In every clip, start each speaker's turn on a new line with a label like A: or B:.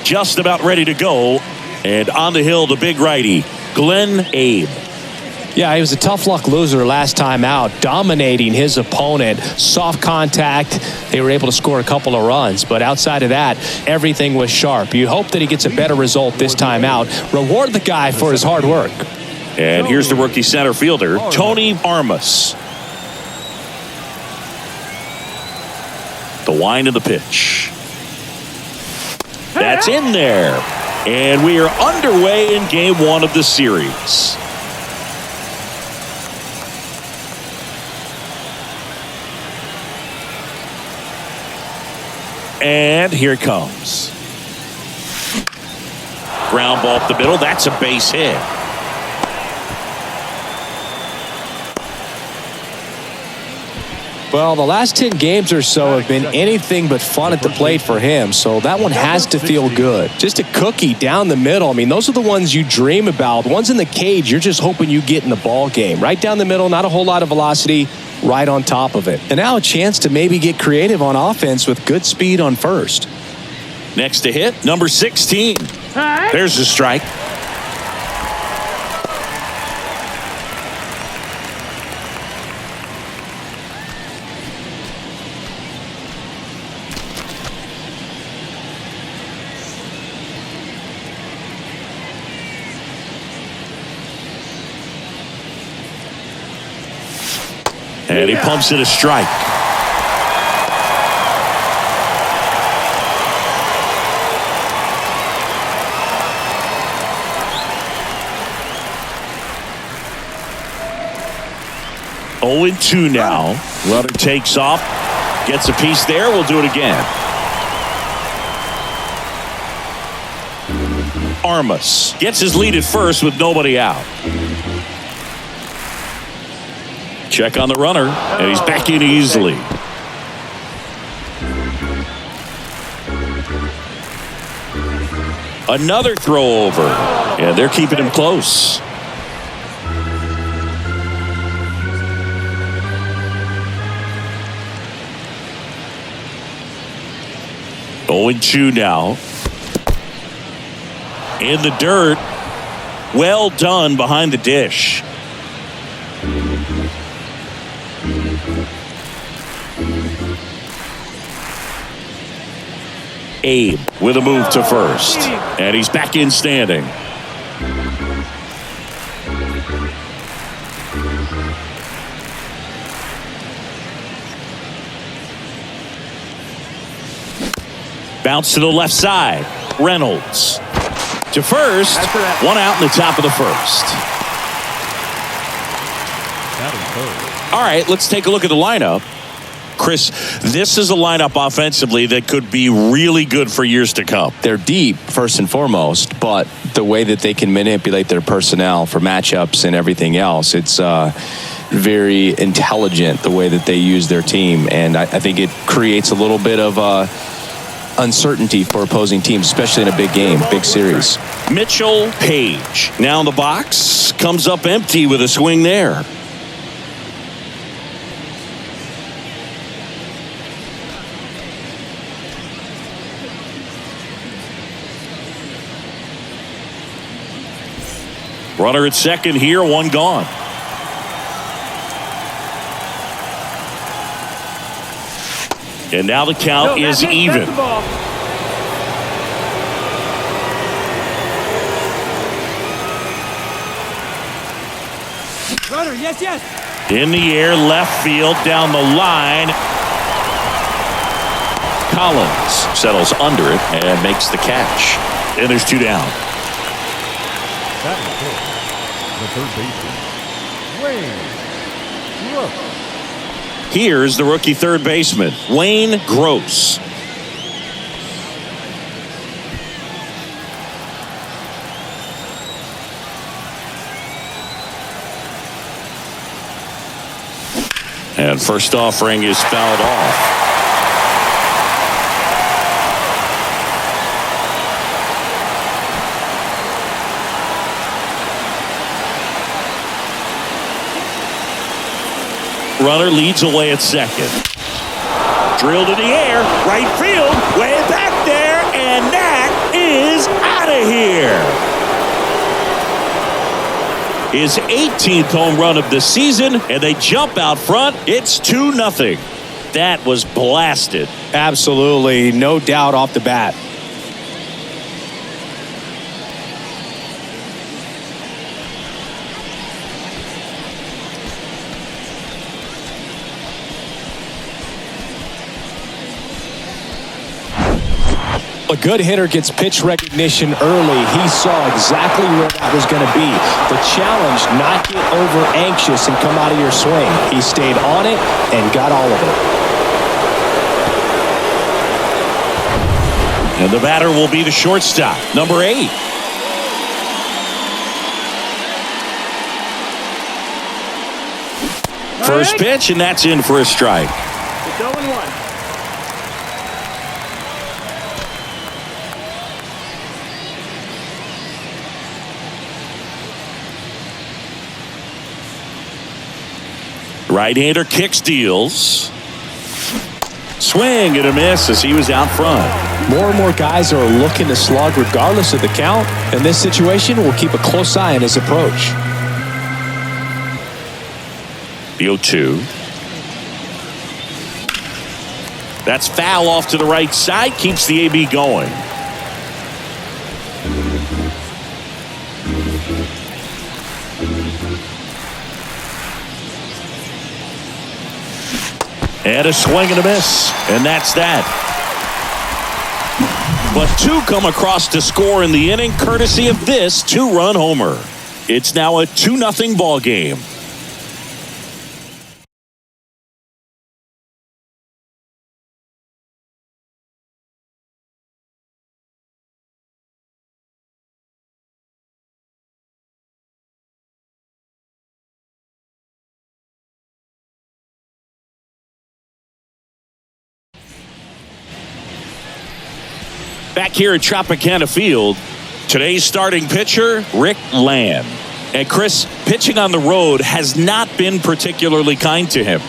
A: just about ready to go. And on the hill, the big righty, Glenn Abe.
B: Yeah, he was a tough luck loser last time out, dominating his opponent. Soft contact. They were able to score a couple of runs. But outside of that, everything was sharp. You hope that he gets a better result this time out. Reward the guy for his hard work.
A: And here's the rookie center fielder, Tony Armas. The wind of the pitch. That's in there. And we are underway in game one of the series. And here it comes. Ground ball up the middle. That's a base hit.
B: Well, the last 10 games or so have been anything but fun at the plate for him, so that one has to feel good. Just a cookie down the middle. I mean, those are the ones you dream about. The ones in the cage, you're just hoping you get in the ball game. Right down the middle, not a whole lot of velocity, right on top of it. And now a chance to maybe get creative on offense with good speed on first.
A: Next to hit, number 16. There's the strike. And he pumps it a strike. Oh, 0-2 now. Runner takes off, gets a piece there. We'll do it again. Armas gets his lead at first with nobody out. Check on the runner, and he's back in easily. Another throw over, and they're keeping him close. Oh, 0-2 now. In the dirt. Well done behind the dish. Abe with a move to first. And he's back in standing. Bounce to the left side. Reynolds to first. One out in the top of the first. All right, let's take a look at the lineup. Chris, this is a lineup offensively that could be really good for years to come.
B: They're deep, first and foremost, but the way that they can manipulate their personnel for matchups and everything else, it's very intelligent the way that they use their team. And I think it creates a little bit of uncertainty for opposing teams, especially in a big game, big series.
A: Mitchell Page now in the box, comes up empty with a swing there. Runner at second here, one gone. And now the count is even.
C: Runner, yes.
A: In the air, left field, down the line. Collins settles under it and makes the catch. And there's two down.
C: That is good. The third baseman, Wayne Gross.
A: Here's the rookie third baseman, Wayne Gross. And first offering is fouled off. Runner leads away at second. Drilled in the air, right field, way back there, and that is out of here. His 18th home run of the season, and they jump out front. It's 2-0. That was blasted.
B: Absolutely, no doubt off the bat. A good hitter gets pitch recognition early. He saw exactly where that was going to be. The challenge, not get over anxious and come out of your swing. He stayed on it and got all of it.
A: And the batter will be the shortstop, number 8. First pitch, and that's in for a strike.
C: It's 0-1.
A: Right-hander kick steals. Swing and a miss as he was out front.
B: More and more guys are looking to slug regardless of the count. In this situation, we'll keep a close eye on his approach.
A: The 0-2. That's foul off to the right side. Keeps the AB going. And a swing and a miss. And that's that. But 2 come across to score in the inning, courtesy of this 2-run homer. It's now a 2-0 ball game. Back here at Tropicana Field, today's starting pitcher, Rick Lamb. And Chris, pitching on the road has not been particularly kind to him.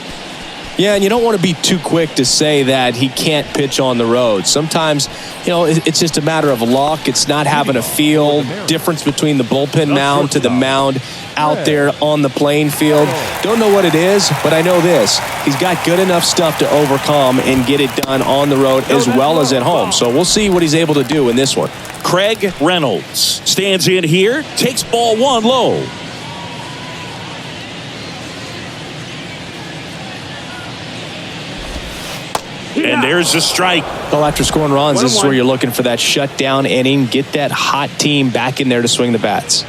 B: Yeah, and you don't want to be too quick to say that he can't pitch on the road. Sometimes, it's just a matter of luck. It's not having a feel. Difference between the bullpen mound to the mound out there on the playing field. Don't know what it is, but I know this. He's got good enough stuff to overcome and get it done on the road as well as at home. So we'll see what he's able to do in this one.
A: Craig Reynolds stands in here, takes ball 1 low. And there's a strike.
B: Well, after scoring runs, this is where you're looking for that shutdown inning. Get that hot team back in there to swing the bats.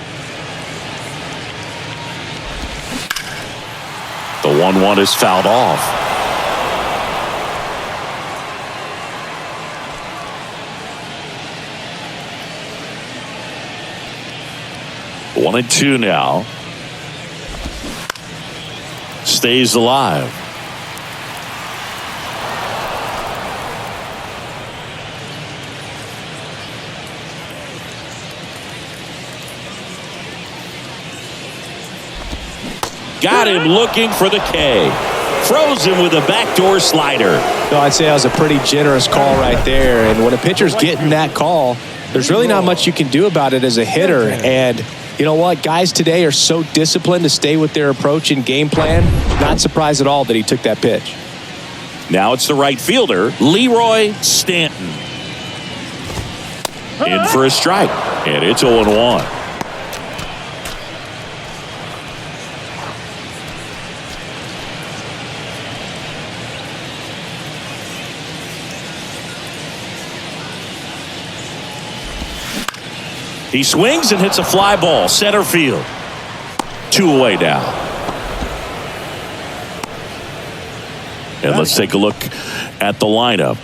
A: The 1-1 is fouled off. One and 2 now. Stays alive. Got him looking for the K. Froze him with a backdoor slider.
B: No, I'd say that was a pretty generous call right there. And when a pitcher's getting that call, there's really not much you can do about it as a hitter. And you know what? Guys today are so disciplined to stay with their approach and game plan. Not surprised at all that he took that pitch.
A: Now it's the right fielder, Leroy Stanton. In for a strike. And it's 0-1. He swings and hits a fly ball, center field. 2 away now. And let's take a look at the lineup.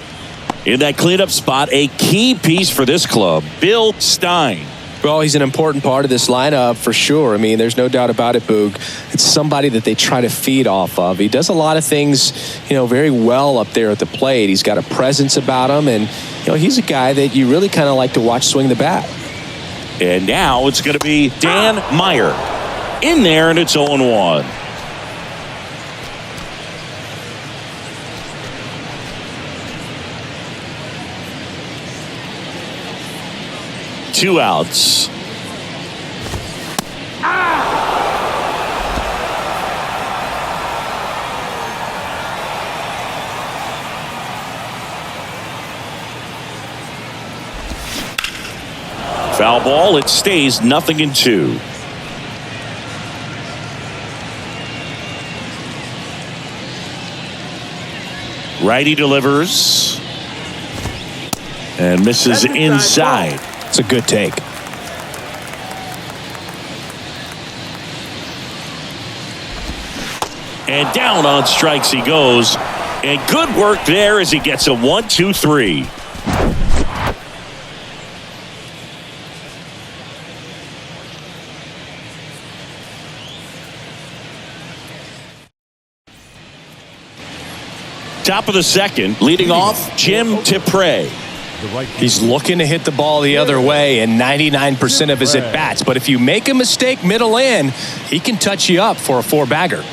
A: In that cleanup spot, a key piece for this club, Bill Stein.
B: Well, he's an important part of this lineup for sure. I mean, there's no doubt about it, Boog. It's somebody that they try to feed off of. He does a lot of things, very well up there at the plate. He's got a presence about him, and, he's a guy that you really kind of like to watch swing the bat.
A: And now it's going to be Dan Meyer in there, and it's 0-1. 2 outs. Foul ball. It stays 0-2. Righty delivers and misses inside.
B: It's a good take.
A: And down on strikes he goes. And good work there as he gets a 1-2-3. Top of the second, leading off, Jim Tipre.
B: He's looking to hit the ball the other way in 99% of his at-bats. But if you make a mistake middle in, he can touch you up for a 4-bagger.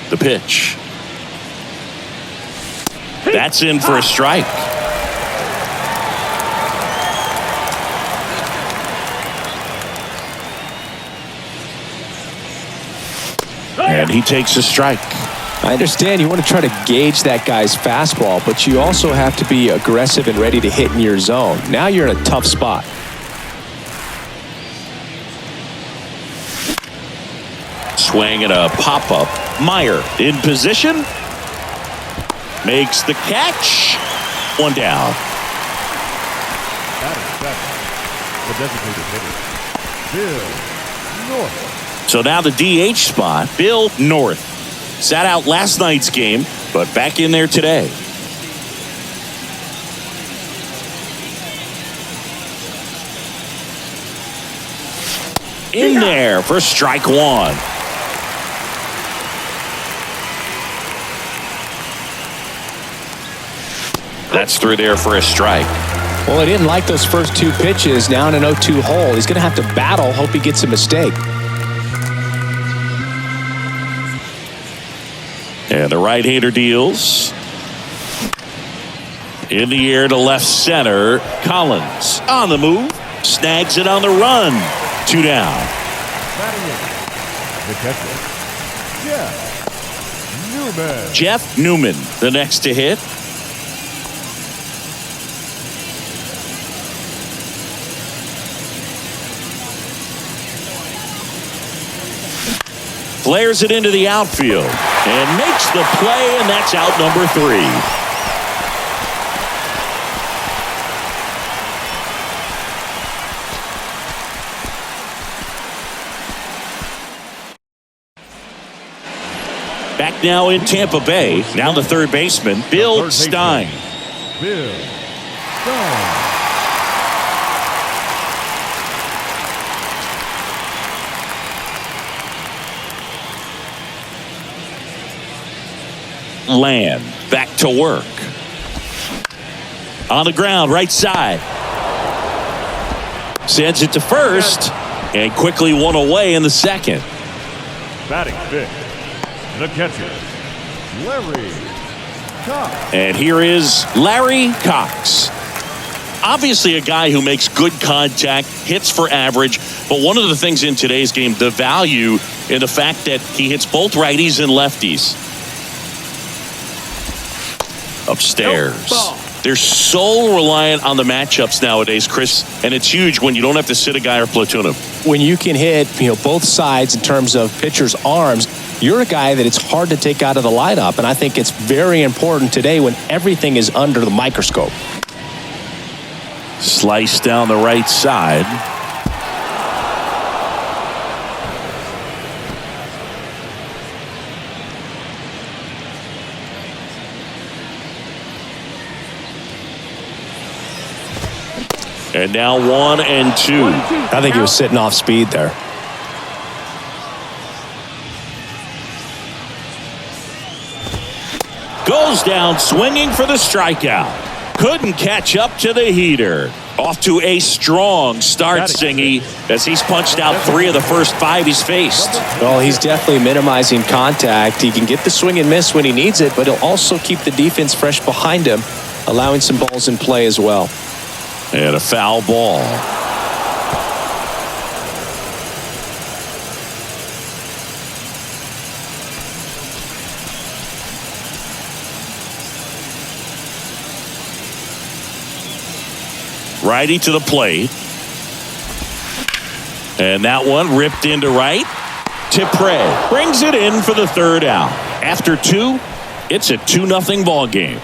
A: The pitch. That's in for a strike. And he takes a strike.
B: I understand you want to try to gauge that guy's fastball, but you also have to be aggressive and ready to hit in your zone. Now you're in a tough spot.
A: Swing and a pop-up. Meyer in position. Makes the catch. 1 down.
C: The designated hitter, Bill North.
A: So now the DH spot, Bill North. Sat out last night's game, but back in there today. In there for strike 1. That's through there for a strike.
B: Well, he didn't like those first 2 pitches. Now in an 0-2 hole, he's going to have to battle, hope he gets a mistake.
A: And the right-hander deals. In the air to left center. Collins on the move. Snags it on the run. 2 down.
C: The catcher, Jeff Newman.
A: Jeff Newman, the next to hit. Flares it into the outfield and makes the play, and that's out number 3. Back now in Tampa Bay. Now the third baseman, Bill Stein.
C: Bill Stein.
A: Land back to work. On the ground, right side. Sends it to first and quickly one away in the second.
C: Batting fifth, the catcher, Larry Cox.
A: And here is Larry Cox. Obviously a guy who makes good contact, hits for average, but one of the things in today's game, the value in the fact that he hits both righties and lefties. Upstairs. They're so reliant on the matchups nowadays, Chris, and it's huge when you don't have to sit a guy or platoon him.
B: When you can hit, both sides in terms of pitchers' arms, you're a guy that it's hard to take out of the lineup, and I think it's very important today when everything is under the microscope.
A: Slice down the right side. And now 1 and 2.
B: I think he was sitting off speed there.
A: Goes down swinging for the strikeout. Couldn't catch up to the heater. Off to a strong start, Singy, as he's punched out 3 of the first 5 he's faced.
B: Well, he's definitely minimizing contact. He can get the swing and miss when he needs it, but he'll also keep the defense fresh behind him, allowing some balls in play as well.
A: And a foul ball. Righty to the plate. And that one ripped into right. Tipre brings it in for the 3rd out. After 2, it's a 2-0 ball game.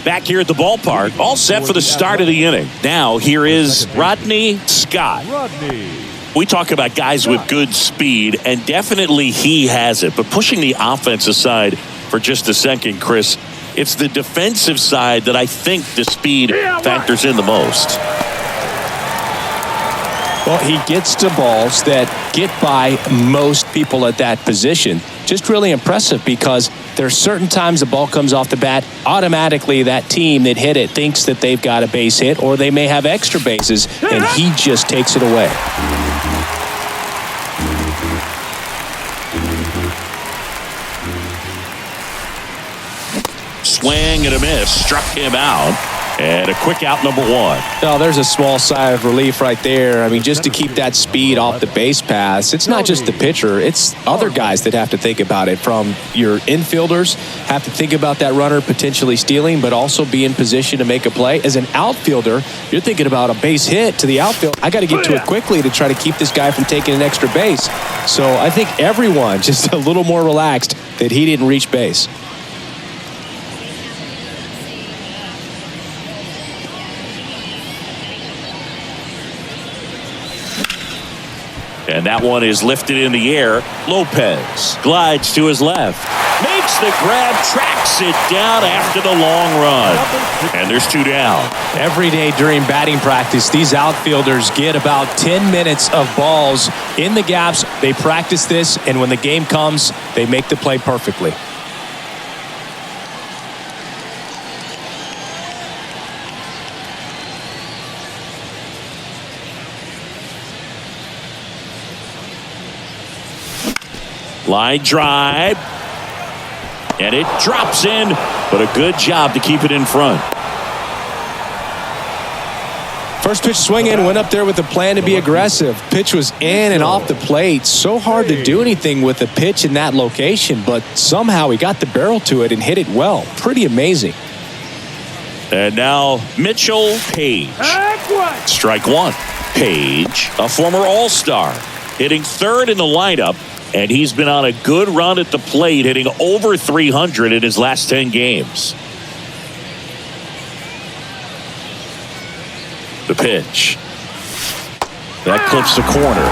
A: Back here at the ballpark, all set for the start of the inning. Now here is Rodney Scott. We talk about guys with good speed, and definitely he has it. But pushing the offense aside for just a second, Chris, it's the defensive side that I think the speed factors in the most.
B: Well, he gets to balls that get by most people at that position. Just really impressive because there are certain times the ball comes off the bat, automatically that team that hit it thinks that they've got a base hit or they may have extra bases, and he just takes it away.
A: Swing and a miss, struck him out. And a quick out, number 1.
B: Oh, there's a small sigh of relief right there. I mean, just to keep that speed off the base pass, it's not just the pitcher, it's other guys that have to think about it. From your infielders, have to think about that runner potentially stealing, but also be in position to make a play. As an outfielder, you're thinking about a base hit to the outfield. I got to get to it quickly to try to keep this guy from taking an extra base. So I think everyone just a little more relaxed that he didn't reach base.
A: And that one is lifted in the air. Lopez glides to his left. Makes the grab, tracks it down after the long run. And there's 2 down.
B: Every day during batting practice, these outfielders get about 10 minutes of balls in the gaps. They practice this, and when the game comes, they make the play perfectly.
A: Line drive. And it drops in, but a good job to keep it in front.
B: First pitch swinging, went up there with a plan to be aggressive. Pitch was in and off the plate. So hard to do anything with a pitch in that location, but somehow he got the barrel to it and hit it well. Pretty amazing.
A: And now Mitchell Page. Strike 1. Page, a former All-Star, hitting 3rd in the lineup. And he's been on a good run at the plate, hitting over 300 in his last 10 games. The pitch. That clips the corner.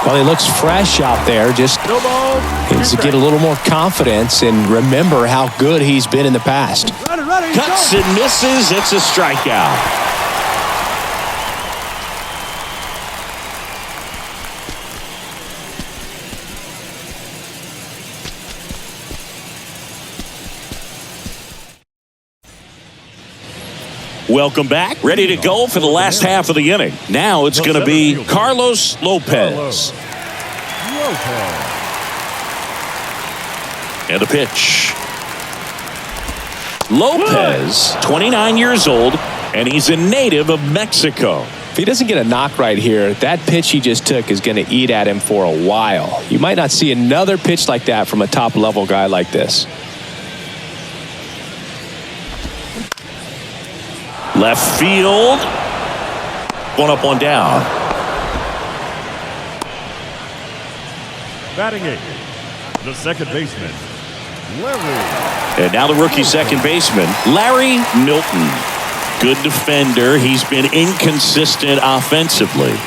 B: Well, he looks fresh out there. Just needs to get a little more confidence and remember how good he's been in the past.
A: Cuts and misses. It's a strikeout. Welcome back. Ready to go for the last half of the inning. Now it's going to be Carlos Lopez. And the pitch. Lopez, 29 years old, and he's a native of Mexico.
B: If he doesn't get a knock right here, that pitch he just took is going to eat at him for a while. You might not see another pitch like that from a top-level guy like this.
A: Left field. 1 up, 1 down.
C: Batting 8, the second baseman, Larry.
A: And now the rookie second baseman, Larry Milton. Good defender. He's been inconsistent offensively.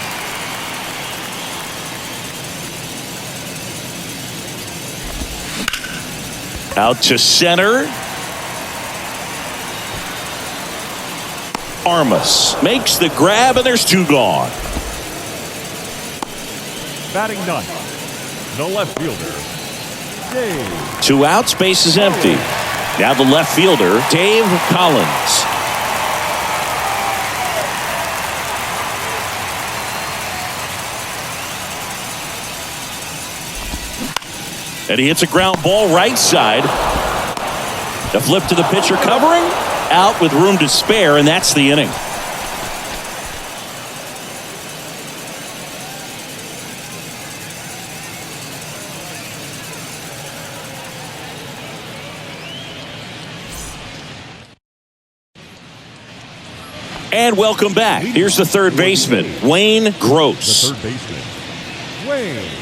A: Out to center. Armas makes the grab, and there's 2 gone.
C: Batting 9, The left fielder, Dave.
A: 2 outs, base is empty. Now the left fielder, Dave Collins. And he hits a ground ball right side. The flip to the pitcher covering. Out with room to spare, and that's the inning. And welcome back. Here's the third baseman, Wayne Gross.
C: The third baseman, Wayne.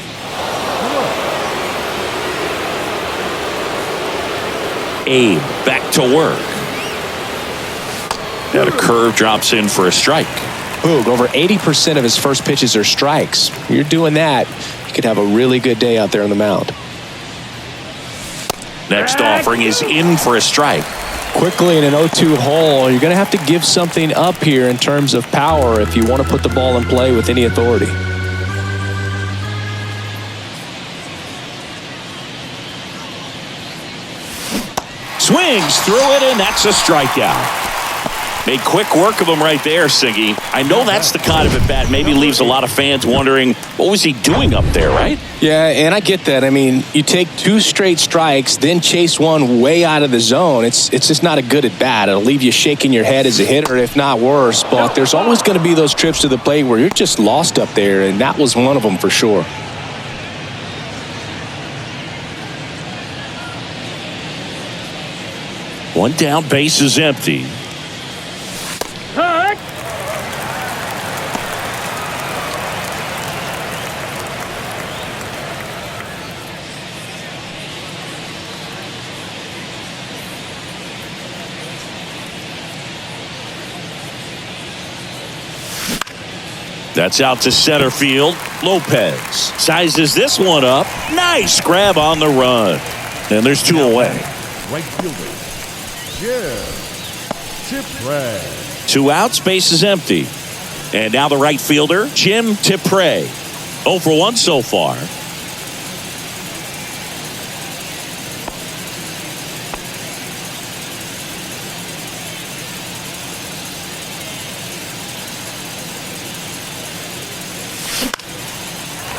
A: Abe back to work. Now a curve drops in for a strike.
B: Boog, over 80% of his first pitches are strikes. You're doing that, you could have a really good day out there on the mound.
A: Next offering is in for a strike.
B: Quickly in an 0-2 hole, you're going to have to give something up here in terms of power if you want to put the ball in play with any authority.
A: Swings through it, and that's a strikeout. Made quick work of him right there, Siggy. I know that's the kind of at-bat maybe leaves a lot of fans wondering, what was he doing up there, right?
B: Yeah, and I get that. I mean, you take 2 straight strikes, then chase one way out of the zone. It's just not a good at-bat. It'll leave you shaking your head as a hitter, if not worse. But there's always going to be those trips to the plate where you're just lost up there, and that was one of them for sure.
A: One down, base is empty. That's out to center field. Lopez sizes this one up. Nice grab on the run. And there's 2 away.
C: Right fielder, Jim Tipre.
A: 2 outs, base is empty. And now the right fielder, Jim Tipre. 0 for 1 so far.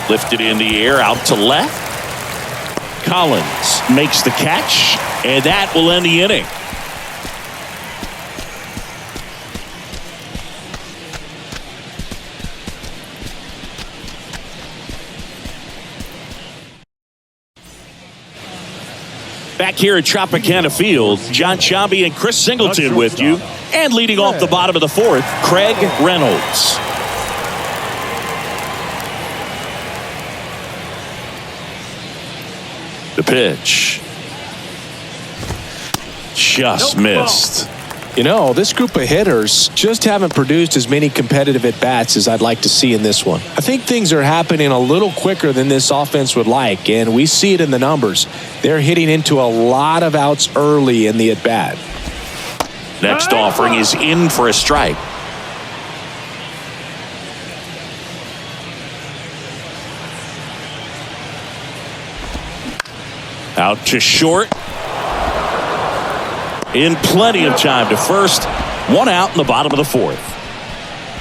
A: Lifted in the air, out to left. Collins makes the catch, and that will end the inning. Back here at Tropicana Field, John Sciambi and Chris Singleton with you. And leading off the bottom of the 4th, Craig Reynolds. The pitch. Just missed.
B: You know, this group of hitters just haven't produced as many competitive at-bats as I'd like to see in this one. I think things are happening a little quicker than this offense would like, and we see it in the numbers. They're hitting into a lot of outs early in the at-bat.
A: Next offering is in for a strike. Out to short. In plenty of time to first. 1 out in the bottom of the 4th.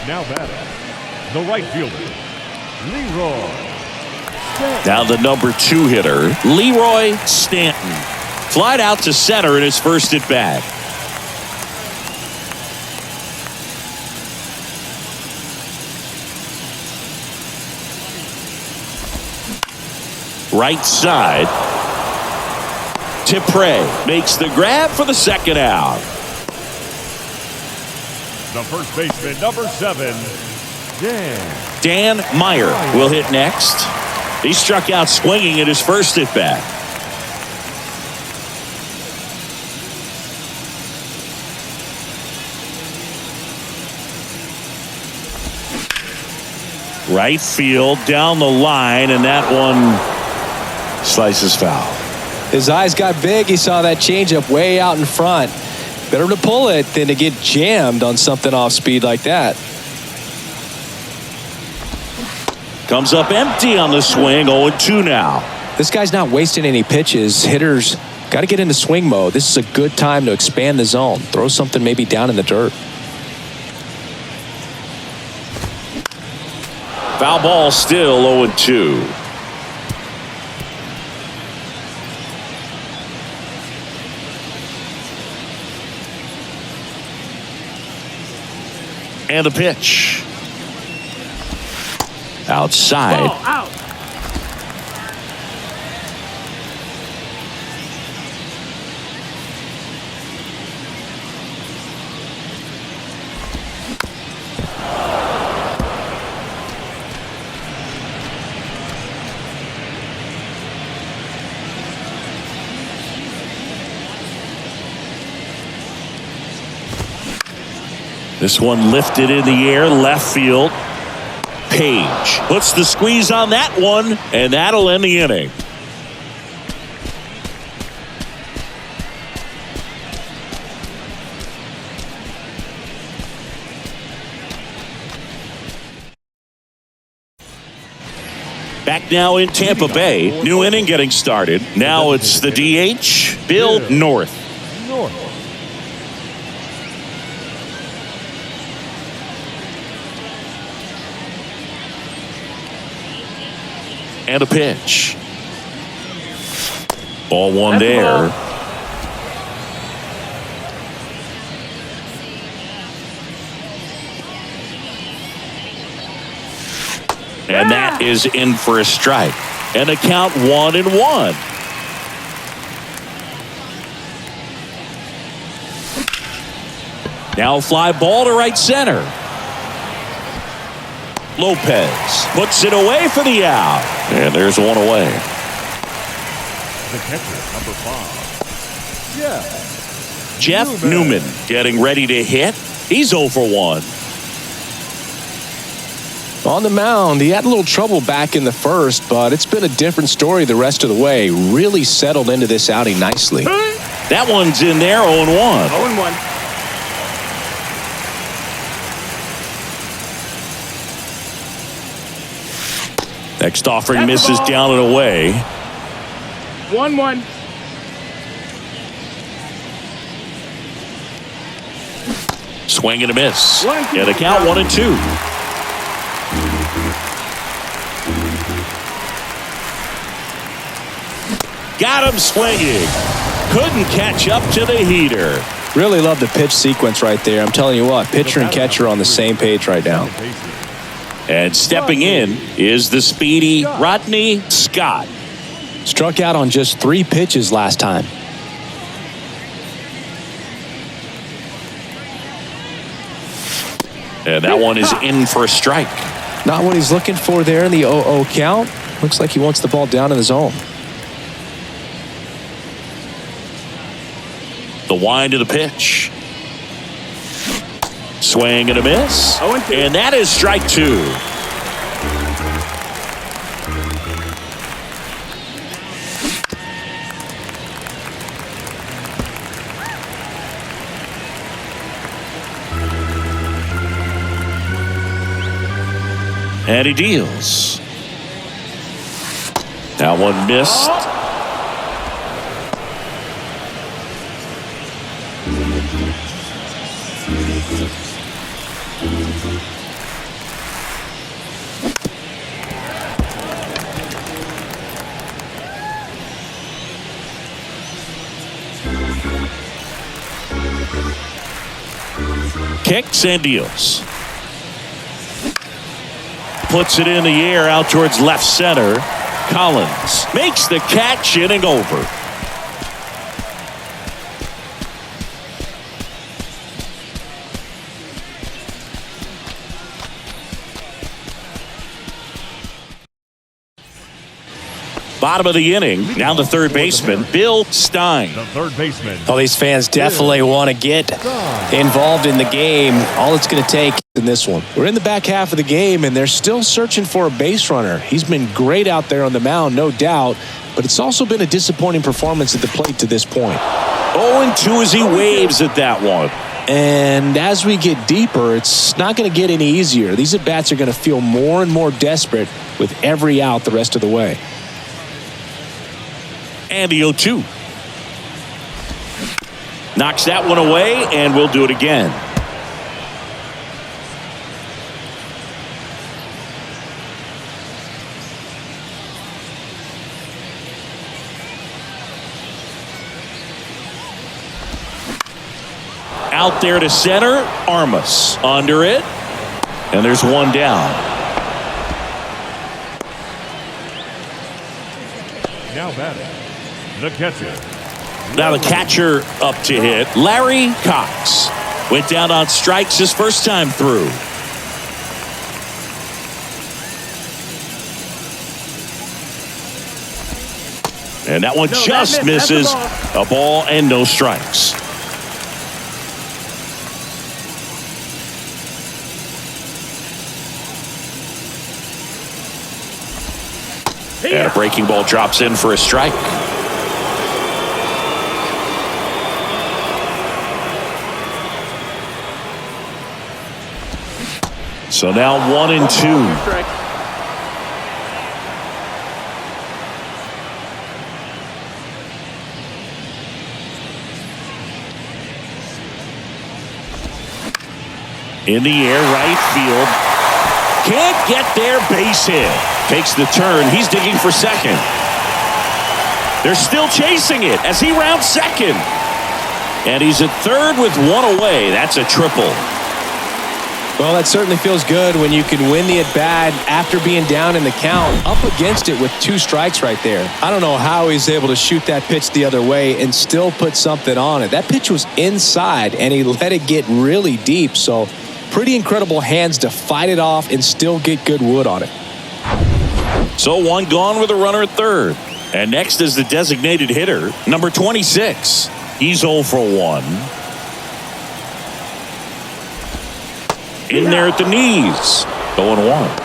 C: Now batting, the right fielder, Leroy Stanton.
A: Now the number 2 hitter, Leroy Stanton. Flied out to center in his first at bat. Right side. Tipre makes the grab for the 2nd out.
C: The first baseman, number 7,
A: Dan Meyer will hit next. He struck out swinging at his first at bat. Right field down the line, and that one slices foul.
B: His eyes got big. He saw that changeup way out in front. Better to pull it than to get jammed on something off speed like that.
A: Comes up empty on the swing. 0-2 now.
B: This guy's not wasting any pitches. Hitters got to get into swing mode. This is a good time to expand the zone. Throw something maybe down in the dirt.
A: Foul ball, still 0-2. And a pitch. Outside.
D: Ball out.
A: This one lifted in the air, left field. Page puts the squeeze on that one, and that'll end the inning. Back now in Tampa Bay. New inning getting started. Now it's the DH, Bill North. And a pitch. Ball one there. And that is in for a strike. And a count 1-1. Now fly ball to right center. Lopez puts it away for the out. And there's one away.
C: The catcher, number 5.
A: Jeff Newman getting ready to hit. He's 0 for 1.
B: On the mound, he had a little trouble back in the first, but it's been a different story the rest of the way. Really settled into this outing nicely.
A: That one's in there, 0-1.
D: 0-1.
A: Next offering misses down and away.
D: 1-1.
A: Swing and a miss. Yeah, the count 1-2. Got him swinging. Couldn't catch up to the heater.
B: Really love the pitch sequence right there. I'm telling you what, pitcher and catcher on the same page right now.
A: And stepping in is the speedy Rodney Scott.
B: Struck out on just 3 pitches last time.
A: And that one is in for a strike.
B: Not what he's looking for there in the 0-0 count. Looks like he wants the ball down in the zone.
A: The wind of the pitch. Swing and a miss.
D: 0-2.
A: And that is strike 2. And he deals. That one missed. Kicks and deals. Puts it in the air out towards left center. Collins makes the catch, inning over. Bottom of the inning, now the third baseman, Bill Stein.
C: The third baseman.
B: Well, these fans definitely want to get involved in the game. All it's going to take in this one. We're in the back half of the game, and they're still searching for a base runner. He's been great out there on the mound, no doubt, but it's also been a disappointing performance at the plate to this point.
A: 0-2 as he waves at that one.
B: And as we get deeper, it's not going to get any easier. These at-bats are going to feel more and more desperate with every out the rest of the way.
A: And the 0-2. Knocks that one away, and we'll do it again. Out there to center, Armas under it, and there's one down.
C: Now batting, the catcher.
A: Now the catcher up to hit, Larry Cox. Went down on strikes his first time through. And that one just misses. A ball and no strikes. And a breaking ball drops in for a strike. So now 1-2. In the air, right field. Can't get there, base hit. Takes the turn. He's digging for second. They're still chasing it as he rounds second. And he's at third with one away. That's a triple.
B: Well, that certainly feels good when you can win the at-bat after being down in the count, up against it with 2 strikes right there. I don't know how he's able to shoot that pitch the other way and still put something on it. That pitch was inside, and he let it get really deep, so pretty incredible hands to fight it off and still get good wood on it.
A: So one gone with a runner at third. And next is the designated hitter, number 26. He's 0 for 1. In there at the knees. 0-1.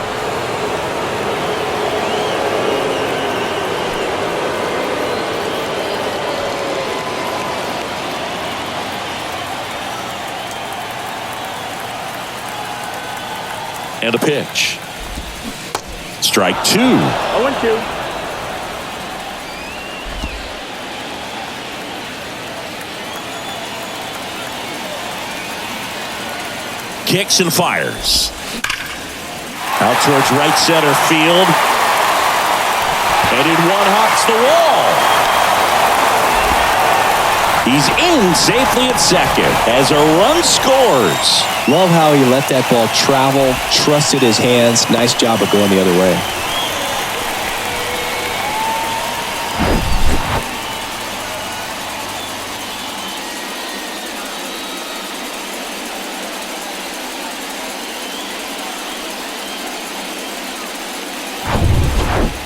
A: And a pitch. Strike 2.
D: 0-2.
A: Kicks and fires. Out towards right center field. And in one hops the wall. He's in safely at second as a run scores.
B: Love how he let that ball travel, trusted his hands. Nice job of going the other way.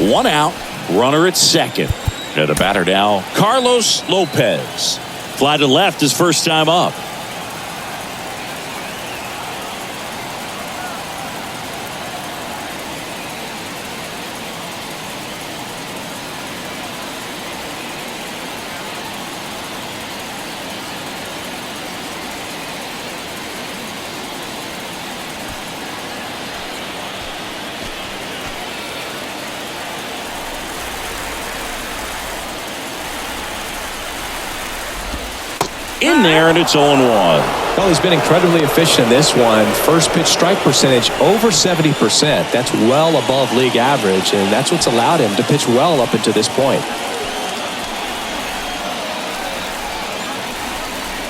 A: One out, runner at second. And the batter now, Carlos Lopez. Fly to left his first time up. In there, and it's 0-1.
B: Well, he's been incredibly efficient in this one. First pitch strike percentage over 70%. That's well above league average, and that's what's allowed him to pitch well up until this point.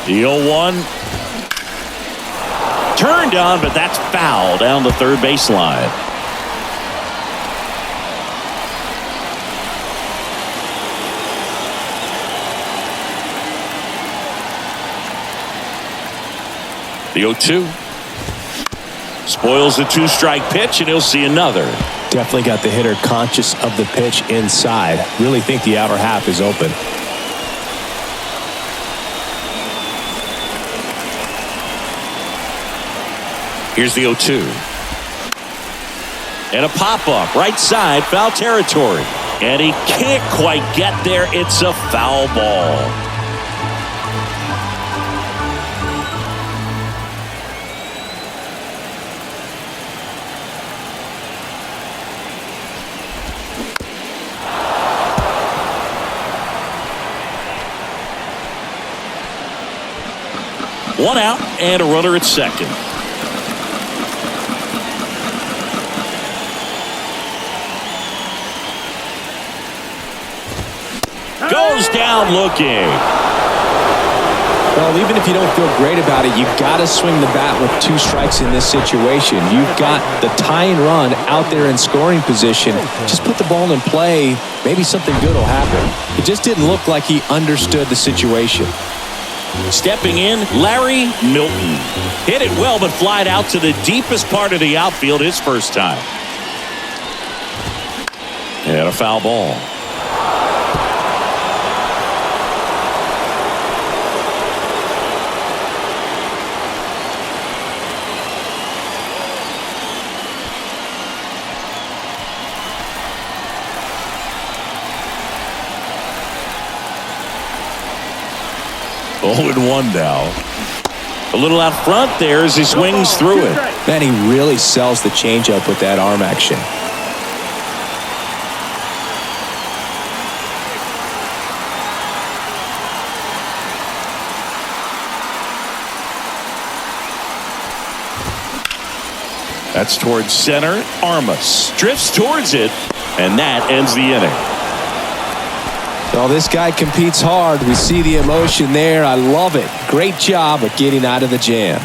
A: The 0-1. Turned on, but that's foul down the third baseline. The 0-2. Spoils the 2-strike pitch, and he'll see another.
B: Definitely got the hitter conscious of the pitch inside. Really think the outer half is open.
A: Here's the 0-2. And a pop-up, right side, foul territory. And he can't quite get there. It's a foul ball. One out and a runner at second. Goes down looking.
B: Well, even if you don't feel great about it, you've got to swing the bat with 2 strikes in this situation. You've got the tying run out there in scoring position. Just put the ball in play. Maybe something good will happen. It just didn't look like he understood the situation.
A: Stepping in, Larry Milton. Hit it well, but flied out to the deepest part of the outfield his first time. And a foul ball. Oh, and 1 now. A little out front there as he swings through it.
B: Man, he really sells the changeup with that arm action.
A: That's towards center. Armas drifts towards it, and that ends the inning.
B: Well, this guy competes hard. We see the emotion there. I love it. Great job of getting out of the jam.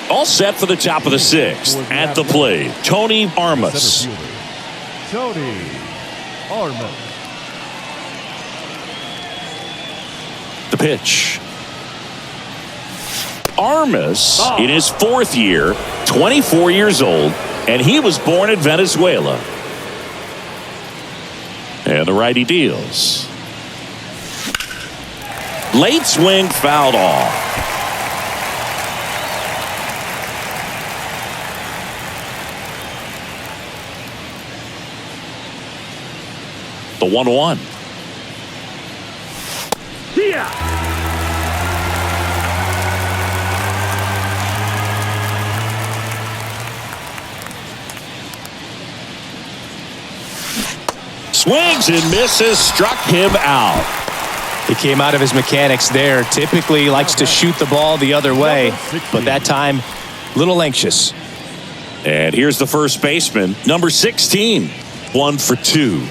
A: All set for the top of the 6th. At the plate, Tony Armas.
C: Tony Armas.
A: The pitch. Armas in his 4th year, 24 years old, and he was born in Venezuela. And the righty deals. Late swing fouled off. The 1-1.
D: Yeah.
A: Swings and misses, struck him out.
B: He came out of his mechanics there. Typically likes to shoot the ball the other way, but that time, a little anxious.
A: And here's the first baseman, number 16, 1 for 2.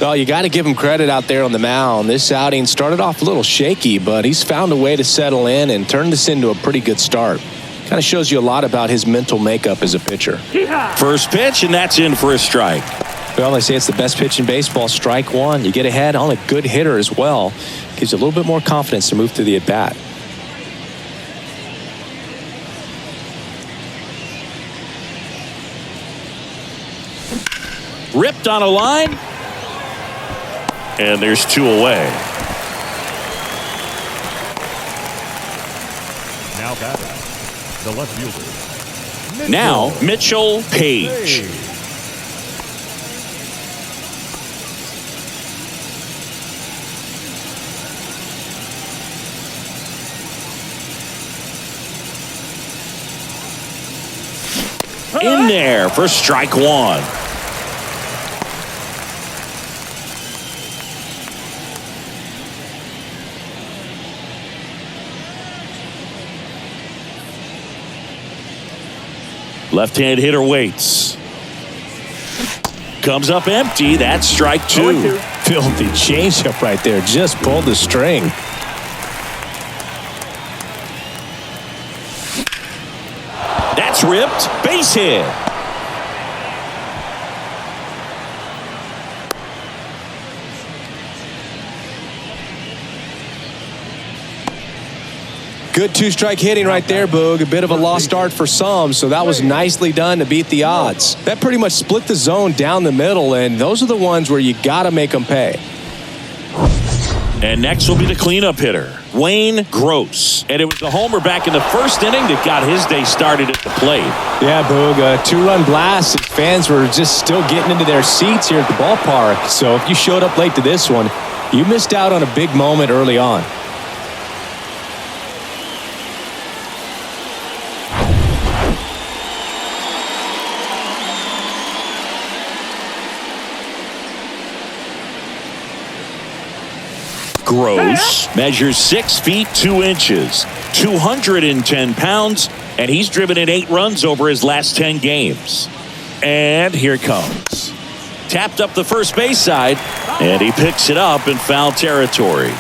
B: Well, you got to give him credit out there on the mound. This outing started off a little shaky, but he's found a way to settle in and turn this into a pretty good start. Kind of shows you a lot about his mental makeup as a pitcher.
A: First pitch, and that's in for a strike.
B: Well, they say it's the best pitch in baseball, strike 1. You get ahead on a good hitter as well. Gives you a little bit more confidence to move through the at-bat.
A: Ripped on a line. And there's 2 away.
C: Now batting, the left fielder.
A: Now Mitchell Page. In there for strike 1. Left-hand hitter waits. Comes up empty. That's strike 2.
B: Filthy changeup right there. Just pulled the string.
A: That's ripped. Base hit.
B: Good 2-strike hitting right there, Boog. A bit of a lost start for some, so that was nicely done to beat the odds. That pretty much split the zone down the middle, and those are the ones where you got to make them pay.
A: And next will be the cleanup hitter, Wayne Gross. And it was the homer back in the first inning that got his day started at the plate.
B: Yeah, Boog, a 2-run blast. Fans were just still getting into their seats here at the ballpark. So if you showed up late to this one, you missed out on a big moment early on.
A: Gross measures 6 feet 2 inches, 210 pounds, and he's driven in 8 runs over his last 10 games. And here it comes. Tapped up the first base side, and he picks it up in foul territory.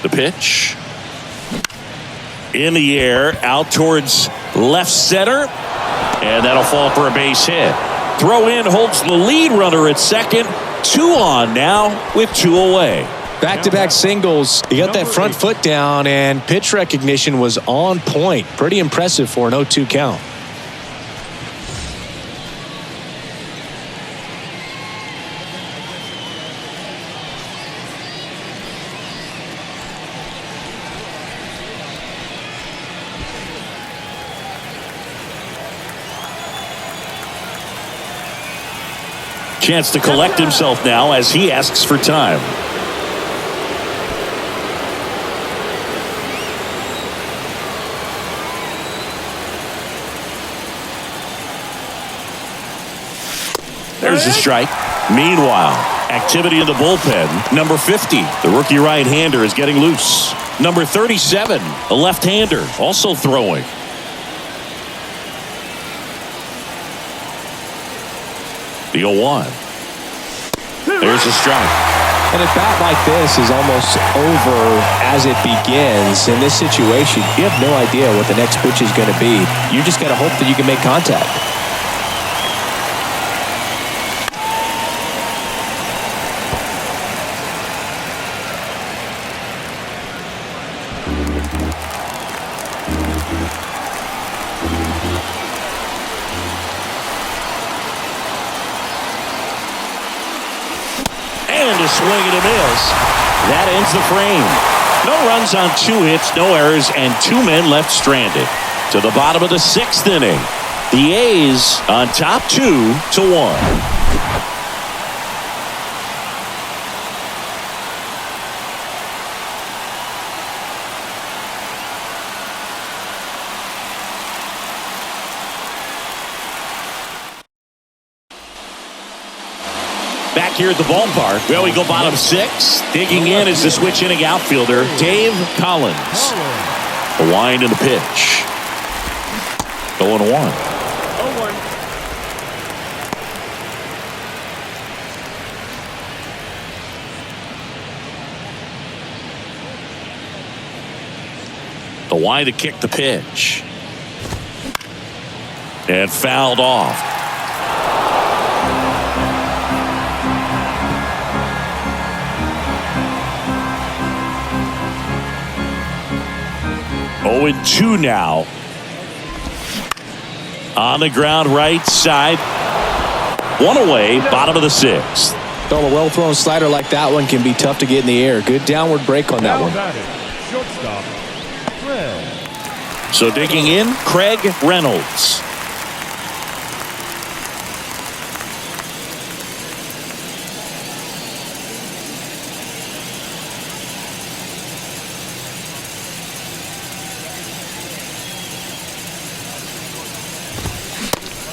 A: The pitch. In the air, out towards left center. And that'll fall for a base hit. Throw in holds the lead runner at second. 2 on now with 2 away.
B: Back-to-back singles. He got that front foot down, and pitch recognition was on point. Pretty impressive for an 0-2 count.
A: Chance to collect himself now as he asks for time. There's a strike. Meanwhile, activity in the bullpen. Number 50, the rookie right-hander, is getting loose. Number 37, a left-hander, also throwing. The 0-1. There's a strike.
B: And a bat like this is almost over as it begins. In this situation, you have no idea what the next pitch is going to be. You just got to hope that you can make contact.
A: Swing and a miss. That ends the frame. No runs on 2 hits, no errors, and 2 men left stranded. To the bottom of the 6th inning. The A's on top 2-1. Back here at the ballpark. Well, we go bottom 6. Digging in is the switch inning outfielder, Dave Collins. The wind and the pitch. 0-1.
D: 0-1.
A: The wind to kick the pitch. And fouled off. Oh, 0-2 now. On the ground right side. 1 away, bottom of the 6th.
B: Well, a well-thrown slider like that one can be tough to get in the air. Good downward break on that one.
C: Shortstop, Craig.
A: So digging in, Craig Reynolds.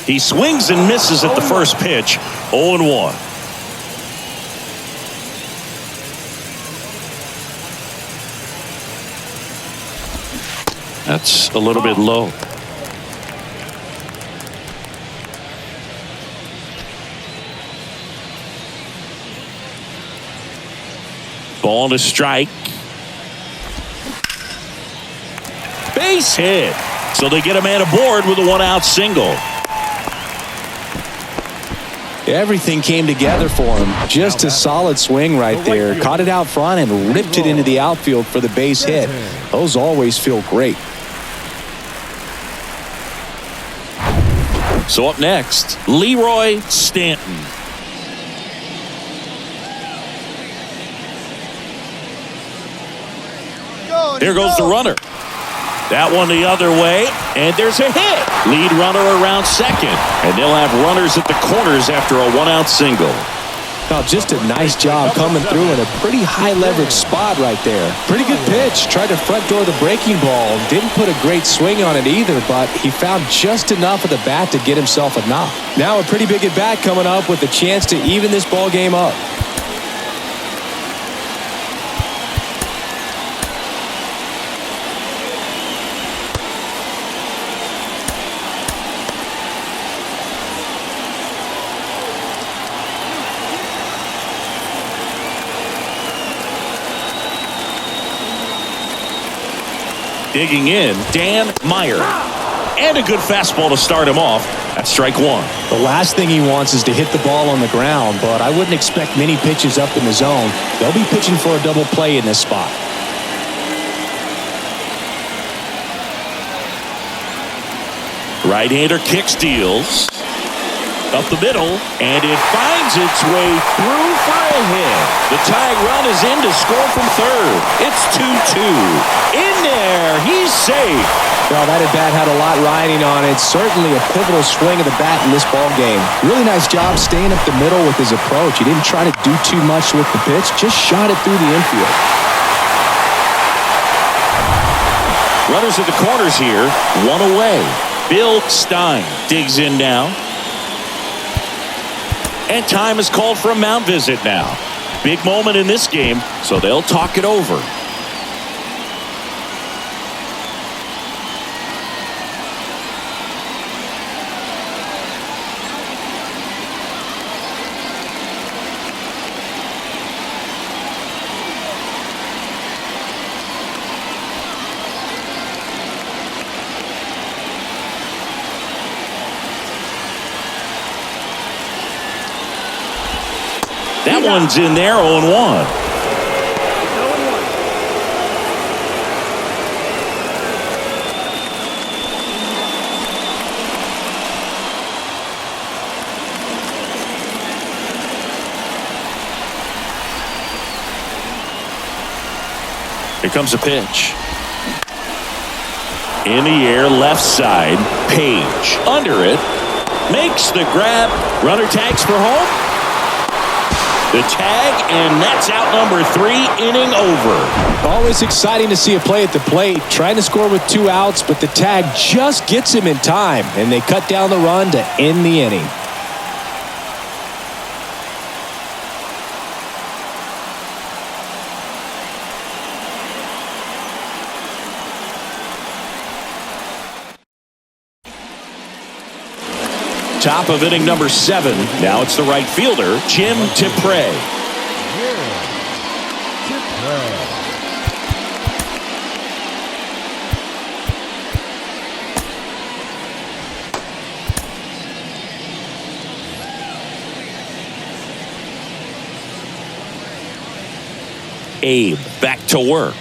A: He swings and misses at the first pitch. 0-1. That's a little bit low. Ball to strike. Base hit. So they get a man aboard with a 1-out single.
B: Everything came together for him. Just a solid swing right there. Caught it out front and ripped it into the outfield for the base hit. Those always feel great.
A: So up next, Leroy Stanton. Here goes the runner. That one the other way, and there's a hit. Lead runner around second, and they'll have runners at the corners after a 1-out single.
B: Oh, just a nice job coming through in a pretty high-leverage spot right there. Pretty good pitch. Tried to front door the breaking ball. Didn't put a great swing on it either, but he found just enough of the bat to get himself a knock. Now a pretty big at-bat coming up with a chance to even this ball game up.
A: Digging in, Dan Meyer. And a good fastball to start him off. That's strike one.
B: The last thing he wants is to hit the ball on the ground, but I wouldn't expect many pitches up in the zone. They'll be pitching for a double play in this spot.
A: Right-hander kick steals. Up the middle, and it finds its way through for a hit. The tying run is in to score from third. It's 2-2. In there, he's safe.
B: Well, that at-bat had a lot riding on it. Certainly a pivotal swing of the bat in this ball game. Really nice job staying up the middle with his approach. He didn't try to do too much with the pitch, just shot it through the infield.
A: Runners at the corners here, one away. Bill Stein digs in now. And time is called for a mound visit now. Big moment in this game, so they'll talk it over. That one's in there, 0-1. Here comes a pitch. In the air, left side. Page under it. Makes the grab. Runner tags for home. The tag, and that's out number 3, inning over.
B: Always exciting to see a play at the plate. Trying to score with 2 outs, but the tag just gets him in time, and they cut down the run to end the inning.
A: Top of inning number 7. Now it's the right fielder, Jim Tipre. Abe back to work.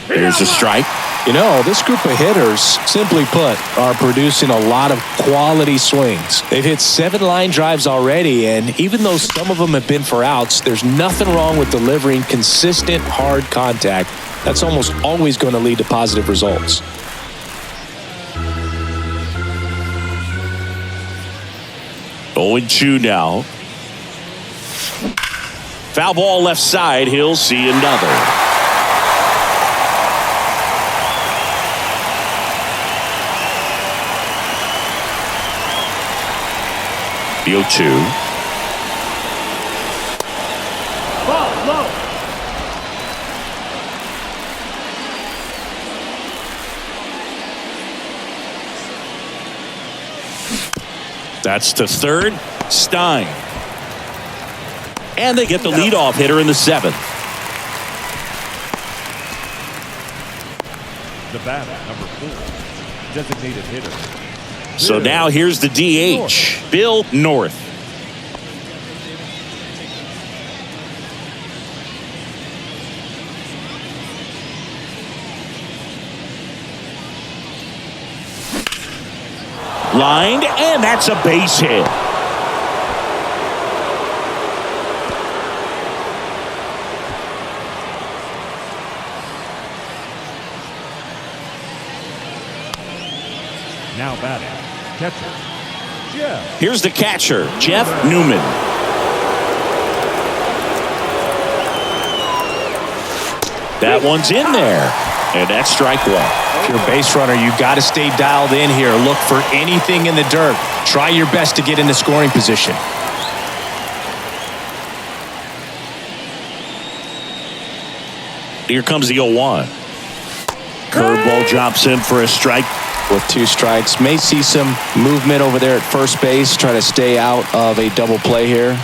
A: There's a strike.
B: You know, this group of hitters, simply put, are producing a lot of quality swings. They've hit 7 line drives already, and even though some of them have been for outs, there's nothing wrong with delivering consistent, hard contact. That's almost always going to lead to positive results.
A: Oh, 0-2 now. Foul ball left side. He'll see another. The 0-2.
D: Ball low.
A: That's to third. Stein. And they get the leadoff hitter in the 7th.
C: The batter, number 4, designated hitter.
A: So now here's the DH, Bill North. Lined, and that's a base hit.
C: Now batting, catcher, Jeff.
A: Here's the catcher, Jeff Newman. That one's in there. And that's strike one.
B: If you're a base runner, you've got to stay dialed in here. Look for anything in the dirt. Try your best to get into scoring position.
A: Here comes the 0-1. Curveball drops in for a strike.
B: With 2 strikes, may see some movement over there at first base. Try to stay out of a double play here.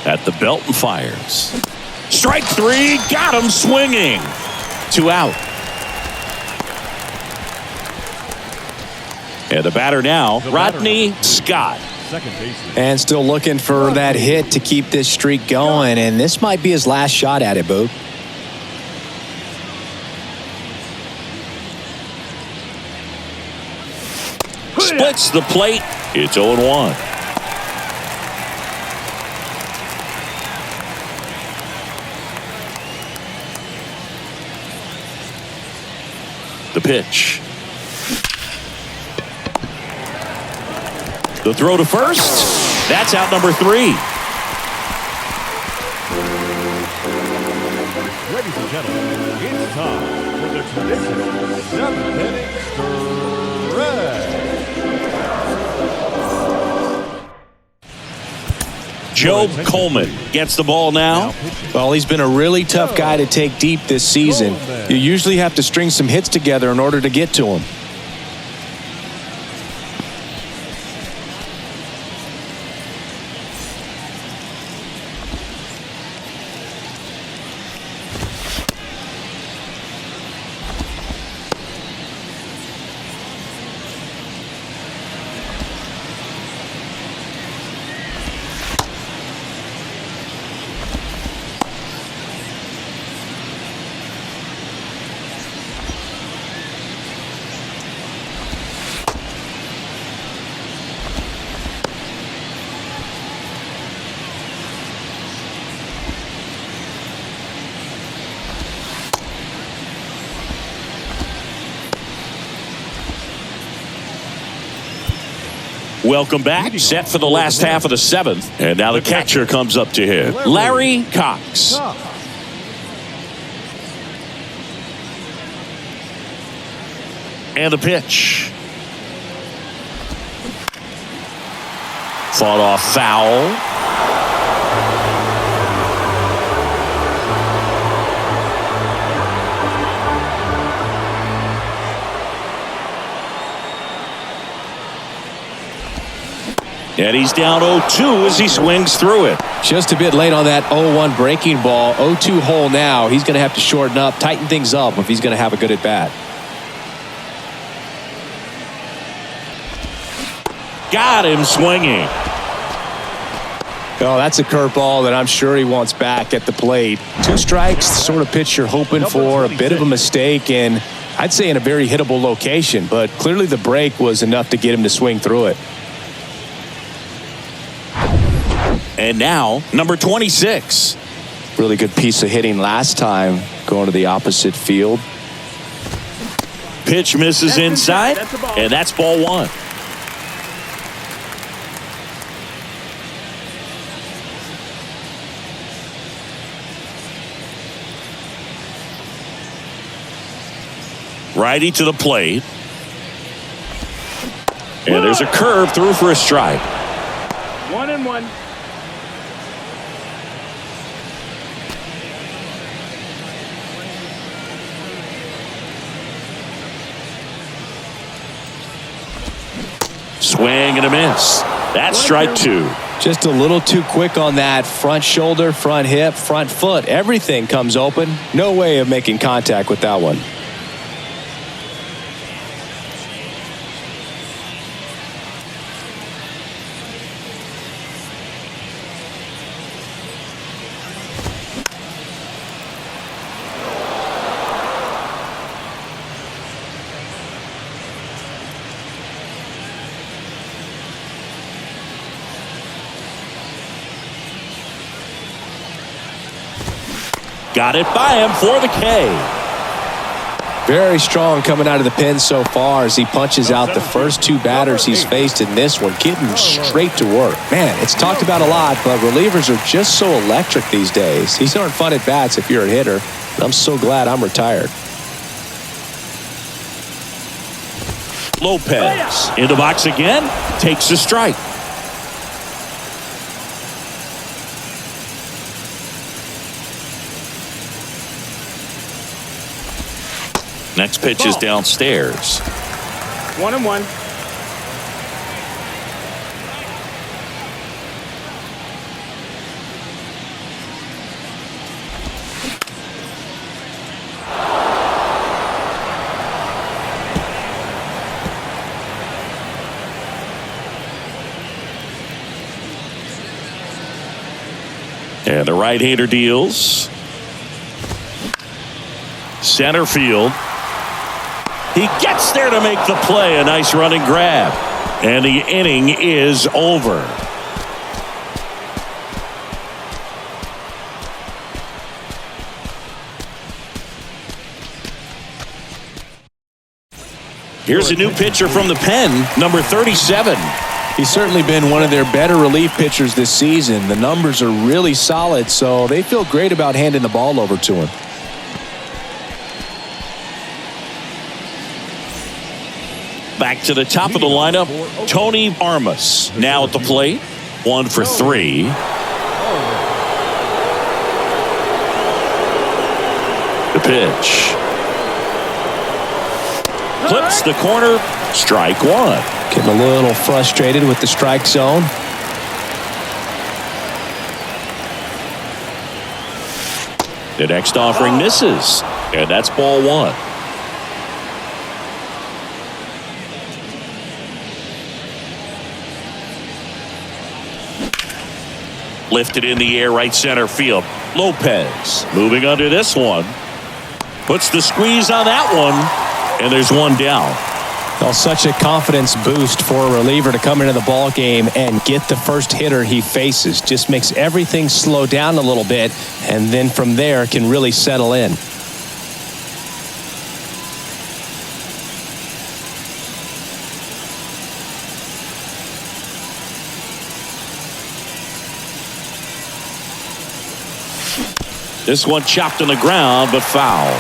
A: At the belt and fires. Strike 3, got him swinging. 2 out. And the batter now, Rodney Scott.
C: Second baseman.
B: And still looking for that hit to keep this streak going. And this might be his last shot at it, Boog.
A: Splits the plate. It's 0-1. The pitch. The throw to first. That's out number 3.
C: Ladies and gentlemen, it's time for the traditional 7th-inning stretch.
A: Joe Coleman gets the ball now.
B: Well, he's been a really tough guy to take deep this season. You usually have to string some hits together in order to get to him.
A: Welcome back. Set for the last half of the 7th. And now the catcher comes up to hit. Larry Cox. And the pitch. Fought off foul. And he's down 0-2 as he swings through it.
B: Just a bit late on that 0-1 breaking ball. 0-2 hole now. He's going to have to shorten up, tighten things up if he's going to have a good at bat.
A: Got him swinging.
B: Oh, that's a curveball that I'm sure he wants back at the plate. 2 strikes, the sort of pitch you're hoping for. A bit of a mistake, and I'd say in a very hittable location. But clearly the break was enough to get him to swing through it.
A: And now, number 26.
B: Really good piece of hitting last time, going to the opposite field.
A: Pitch misses inside, and that's ball 1. Righty to the plate. And there's a curve through for a strike.
D: 1-1.
A: Swing and a miss. That's strike 2.
B: Just a little too quick on that front shoulder, front hip, front foot. Everything comes open. No way of making contact with that one.
A: Got it by him for the K.
B: Very strong coming out of the pen so far as he punches out the first two batters he's faced in this one, getting straight to work. Man, it's talked about a lot, but relievers are just so electric these days. These aren't fun at bats if you're a hitter. I'm so glad I'm retired.
A: Lopez in the box again, takes a strike. Next pitch is downstairs.
D: 1-1.
A: And the right-hander deals. Center field. He gets there to make the play. A nice running grab. And the inning is over. Here's a new pitcher from the pen, number 37.
B: He's certainly been one of their better relief pitchers this season. The numbers are really solid, so they feel great about handing the ball over to him.
A: Back to the top of the lineup, Tony Armas. Now at the plate, 1 for 3. The pitch. Clips the corner, strike 1.
B: Getting a little frustrated with the strike zone.
A: The next offering misses, and that's ball 1. Lifted in the air, right center field. Lopez moving under this one. Puts the squeeze on that one, and there's one down.
B: Well, such a confidence boost for a reliever to come into the ball game and get the first hitter he faces. Just makes everything slow down a little bit, and then from there can really settle in.
A: This one chopped on the ground, but foul.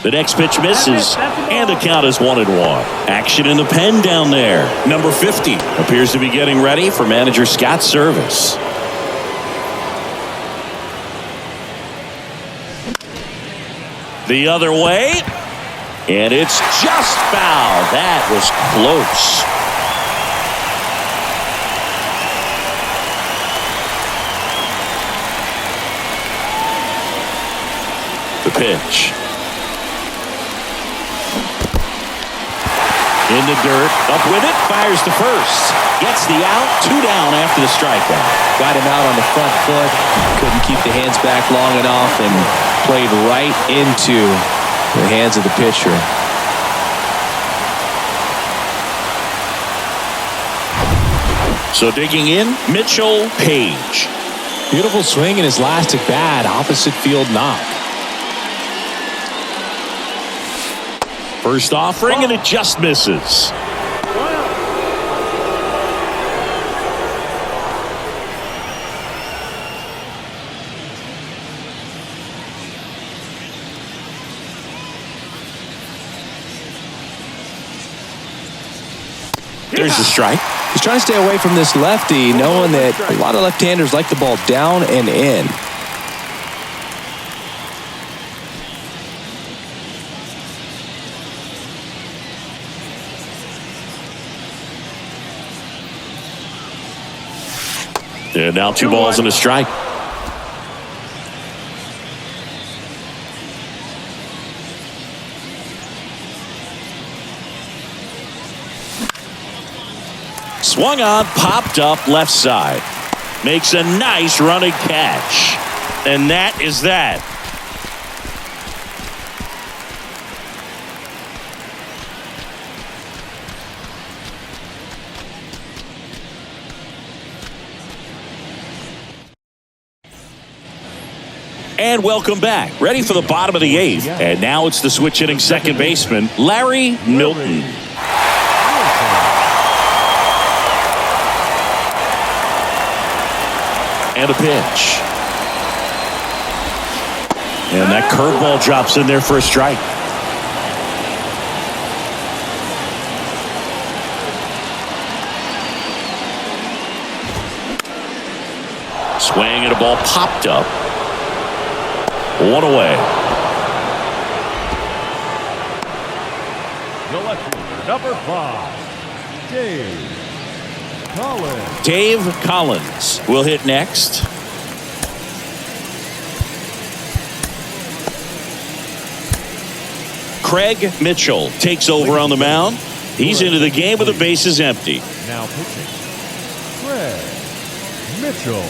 A: The next pitch misses, and the count is 1-1. Action in the pen down there. Number 50 appears to be getting ready for manager Scott's service. The other way, and it's just foul. That was close. The pitch. In the dirt, up with it, fires to first. Gets the out, 2 down after the strikeout.
B: Got him out on the front foot. Couldn't keep the hands back long enough and played right into the hands of the pitcher.
A: So digging in, Mitchell Page.
B: Beautiful swing in his last at bat, opposite field knock.
A: First offering, and it just misses. There's the strike.
B: He's trying to stay away from this lefty, knowing that a lot of left-handers like the ball down and in.
A: And now 2 balls and a strike. Swung on, popped up left side. makes a nice running catch. And that is that. And welcome back. Ready for the bottom of the 8th. And now it's the switch hitting second baseman, Larry Milton. And a pitch. And that curveball drops in there for a strike. Swing and a ball popped up. One away.
C: The left fielder, number 5, Dave Collins.
A: Dave Collins will hit next. Craig Mitchell takes over on the mound. He's into the game with the bases empty.
C: Now pitching, Craig Mitchell.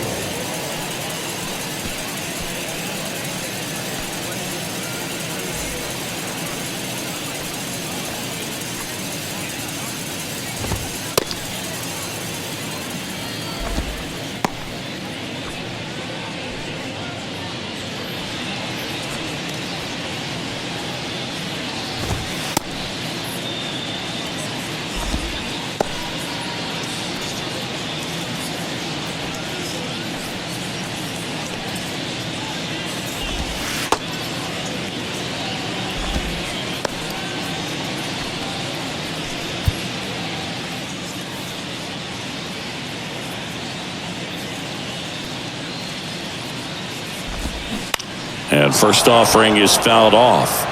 A: And first offering is fouled off.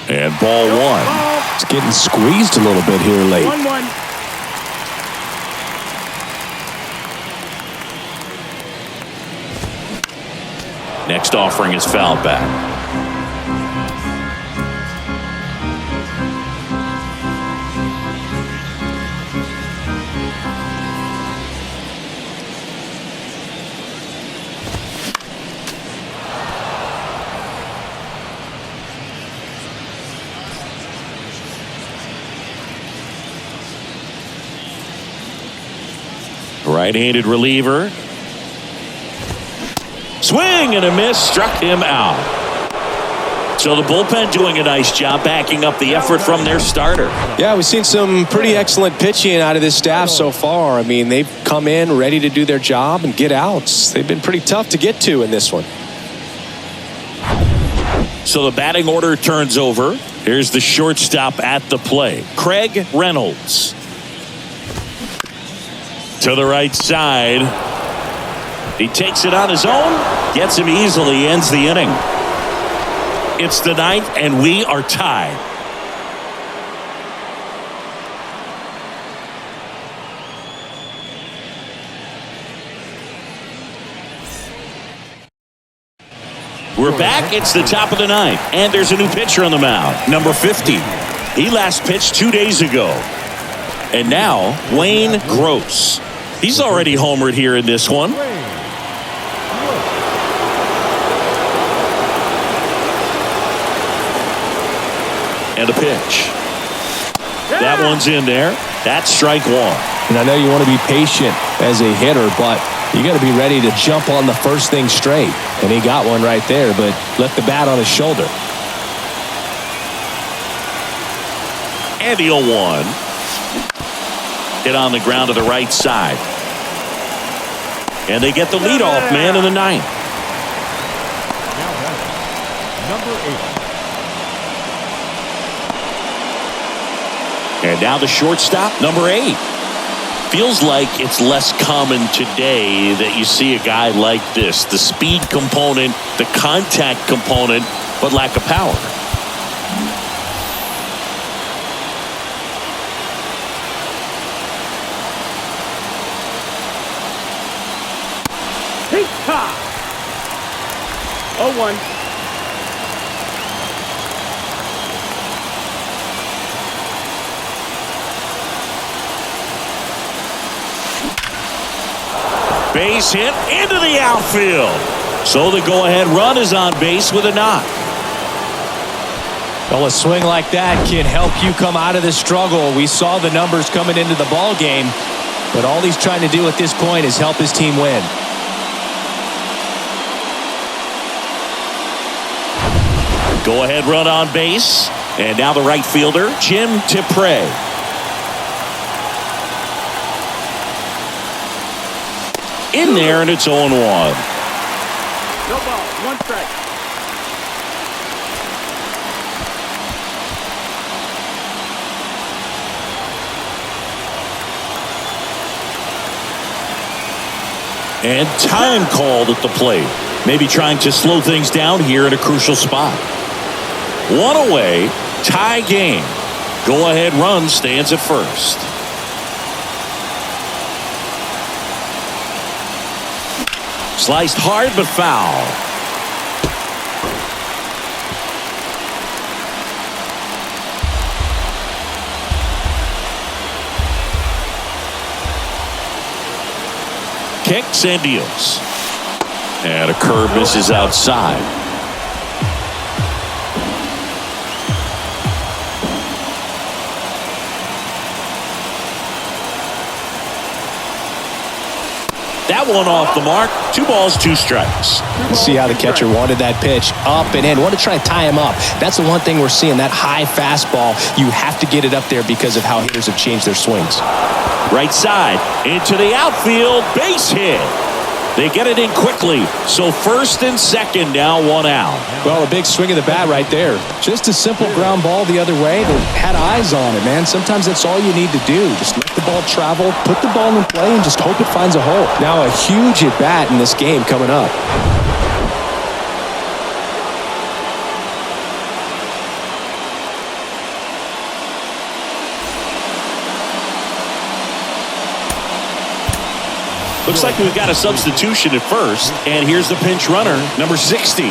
A: And ball 1.
B: It's getting squeezed a little bit here late.
D: 1-1.
A: Next offering is fouled back. Right-handed reliever. Swing and a miss, struck him out. So the bullpen doing a nice job backing up the effort from their starter.
B: Yeah, we've seen some pretty excellent pitching out of this staff so far. I mean, they've come in ready to do their job and get outs. They've been pretty tough to get to in this one.
A: So the batting order turns over. Here's the shortstop at the plate, Craig Reynolds. To the right side. He takes it on his own, gets him easily, ends the inning. It's the 9th, and we are tied. We're back. It's the top of the 9th, and there's a new pitcher on the mound, number 50. He last pitched 2 days ago. And now, Wayne Gross. He's already homered here in this one. And a pitch. That one's in there. That's strike 1.
B: And I know you want to be patient as a hitter, but you got to be ready to jump on the first thing straight. And he got one right there, but left the bat on his shoulder.
A: And the 0-1. Hit on the ground to the right side. And they get the leadoff man in the 9th.
C: Now batting, number 8.
A: And now the shortstop, number 8. Feels like it's less common today that you see a guy like this. The speed component, the contact component, but lack of power.
D: 0-1.
A: Base hit into the outfield. So the go-ahead run is on base with a knock.
B: Well, a swing like that can help you come out of this struggle. We saw the numbers coming into the ball game, but all he's trying to do at this point is help his team win.
A: Go-ahead run on base. And now the right fielder, Jim Tipre. In there, and it's 0-1.
D: No ball. 1 strike.
A: And time called at the plate. Maybe trying to slow things down here in a crucial spot. 1 away, tie game. Go-ahead run stands at first. Sliced hard but foul. Kicks and deals. And a curve misses outside. That one off the mark. 2 balls, 2 strikes.
B: See how the catcher wanted that pitch up and in. Want to try and tie him up. That's the one thing we're seeing, that high fastball. You have to get it up there because of how hitters have changed their swings.
A: Right side into the outfield. Base hit. They get it in quickly. So first and second now, 1 out.
B: Well, a big swing of the bat right there. Just a simple ground ball the other way. They had eyes on it, man. Sometimes that's all you need to do. Just let the ball travel, put the ball in play, and just hope it finds a hole. Now a huge at bat in this game coming up.
A: Looks like we've got a substitution at first. And here's the pinch runner, number 60.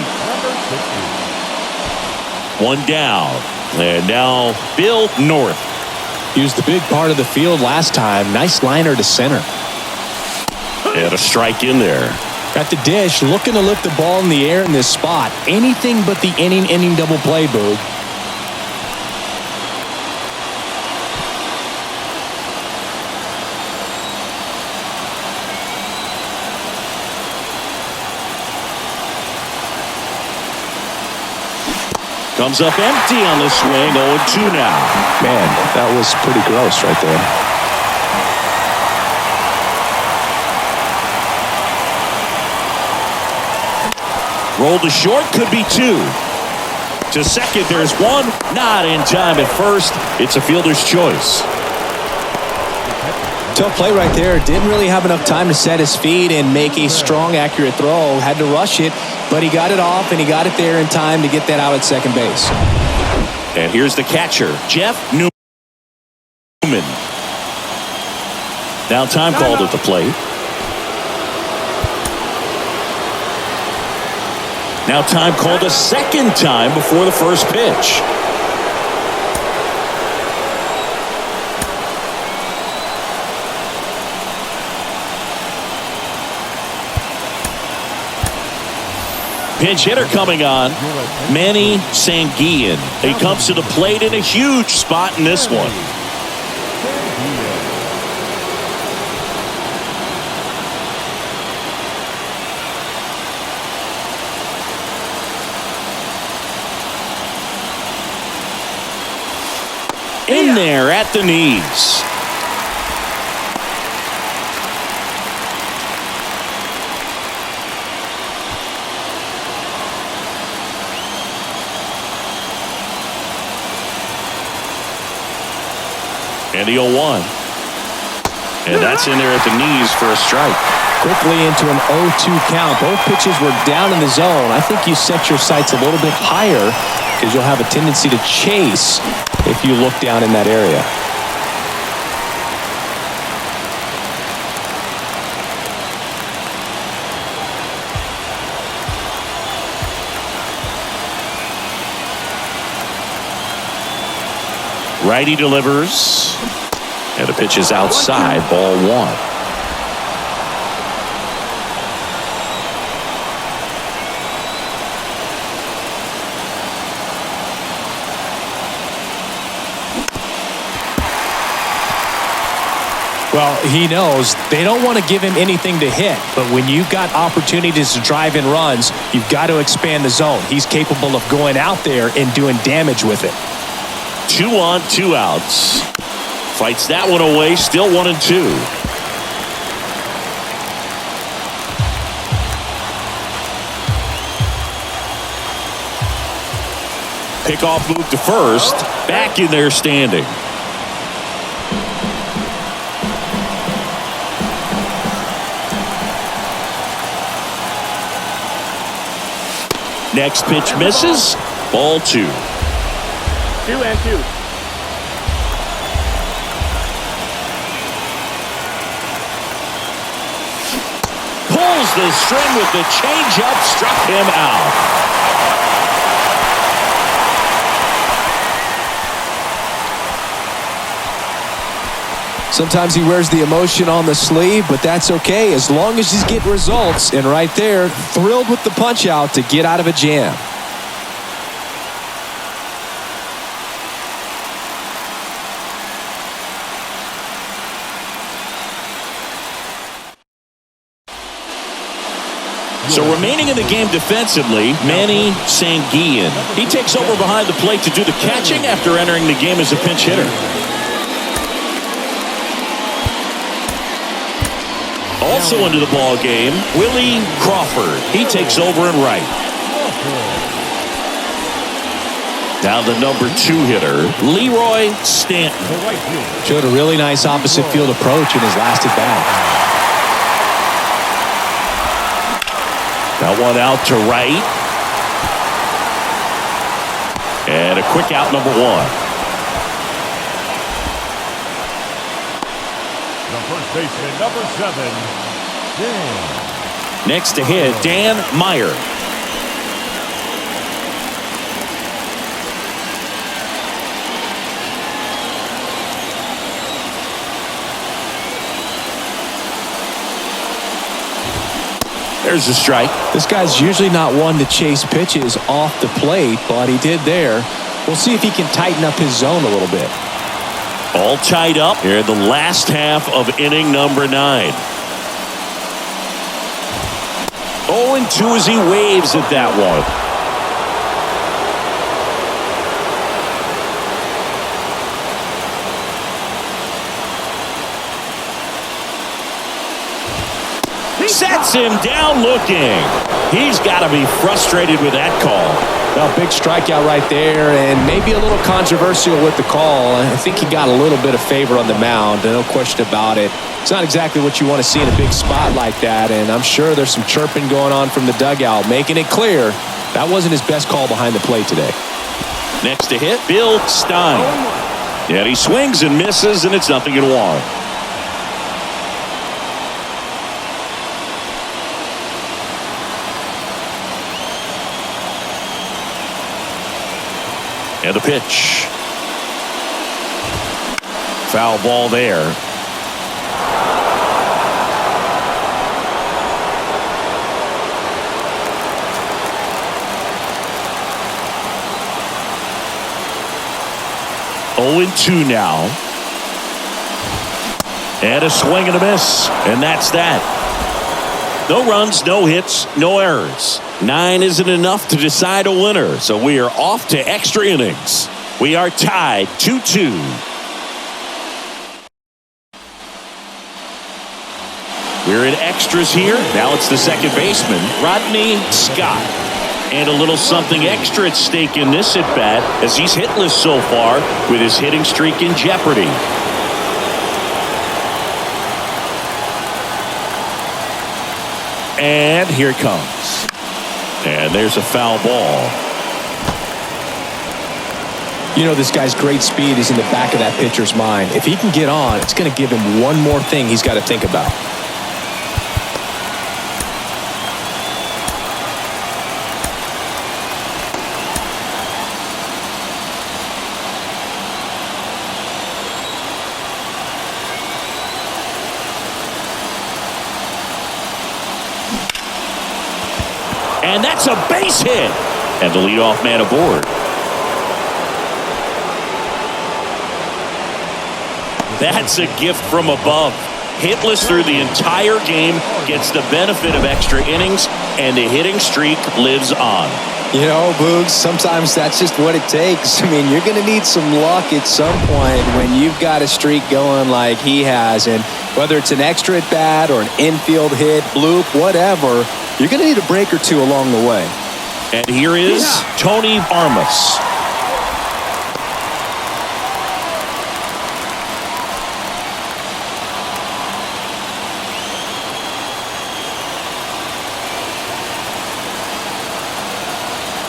A: 1 down. And now Bill North.
B: He was the big part of the field last time. Nice liner to center.
A: And a strike in there.
B: At the dish, looking to lift the ball in the air in this spot. Anything but the inning double play, Boog.
A: Comes up empty on the swing. 0-2 now.
B: Man, that was pretty gross right there.
A: Roll to short, could be 2. To second, there's 1. Not in time at first. It's a fielder's choice.
B: Tough play right there. Didn't really have enough time to set his feet and make a strong, accurate throw. Had to rush it, but he got it off, and he got it there in time to get that out at second base.
A: And here's the catcher, Jeff Newman. Now time called at the plate. Now time called a second time before the first pitch. Pinch hitter coming on, Manny Sanguillen. He comes to the plate in a huge spot in this one. In there at the knees. And the 0-1. And that's in there at the knees for a strike.
B: Quickly into an 0-2 count. Both pitches were down in the zone. I think you set your sights a little bit higher because you'll have a tendency to chase if you look down in that area.
A: Righty delivers. And the pitch is outside, ball one.
B: Well, he knows they don't want to give him anything to hit, but when you've got opportunities to drive in runs, you've got to expand the zone. He's capable of going out there and doing damage with it.
A: 2 on, 2 outs. Fights that one away, still 1-2. Pickoff move to first. Back in there standing. Next pitch misses. Ball 2.
D: 2-2.
A: Pulls the string with the changeup. Struck him out.
B: Sometimes he wears the emotion on the sleeve, but that's okay as long as he's getting results. And right there, thrilled with the punch out to get out of a jam.
A: So remaining in the game defensively, Manny Sanguillen. He takes over behind the plate to do the catching after entering the game as a pinch hitter. Also into the ball game, Willie Crawford. He takes over in right. Now the number 2 hitter, Leroy Stanton.
B: Showed a really nice opposite field approach in his last at bat.
A: That one out to right. And a quick out, number 1.
C: The first baseman, number 7, Dan.
A: Next to hit, Dan Meyer. There's a strike.
B: This guy's usually not one to chase pitches off the plate, but he did there. We'll see if he can tighten up his zone a little bit.
A: All tied up here in the last half of inning number 9. 0-2 as he waves at that one. Sets him down looking. He's got to be frustrated with that call.
B: Well, big strikeout right there, and maybe a little controversial with the call. I think he got a little bit of favor on the mound, no question about it. It's not exactly what you want to see in a big spot like that, and I'm sure there's some chirping going on from the dugout, making it clear that wasn't his best call behind the plate today.
A: Next to hit, Bill Stein. Yeah, he swings and misses, and it's 0-1. And the pitch. Foul ball there. Oh, 2 now. And a swing and a miss. And that's that. No runs, no hits, no errors. 9 isn't enough to decide a winner, so we are off to extra innings. We are tied 2-2. We're in extras here. Now it's the second baseman, Rodney Scott. And a little something extra at stake in this at-bat as he's hitless so far with his hitting streak in jeopardy. And here it comes. And there's a foul ball.
B: You know, this guy's great speed is in the back of that pitcher's mind. If he can get on, it's going to give him one more thing he's got to think about.
A: And that's a base hit. And the leadoff man aboard. That's a gift from above. Hitless through the entire game, gets the benefit of extra innings, and the hitting streak lives on.
B: You know, Boogs, sometimes that's just what it takes. I mean, you're going to need some luck at some point when you've got a streak going like he has. And whether it's an extra at bat or an infield hit, bloop, whatever, you're going to need a break or two along the way.
A: And here is Tony Armas.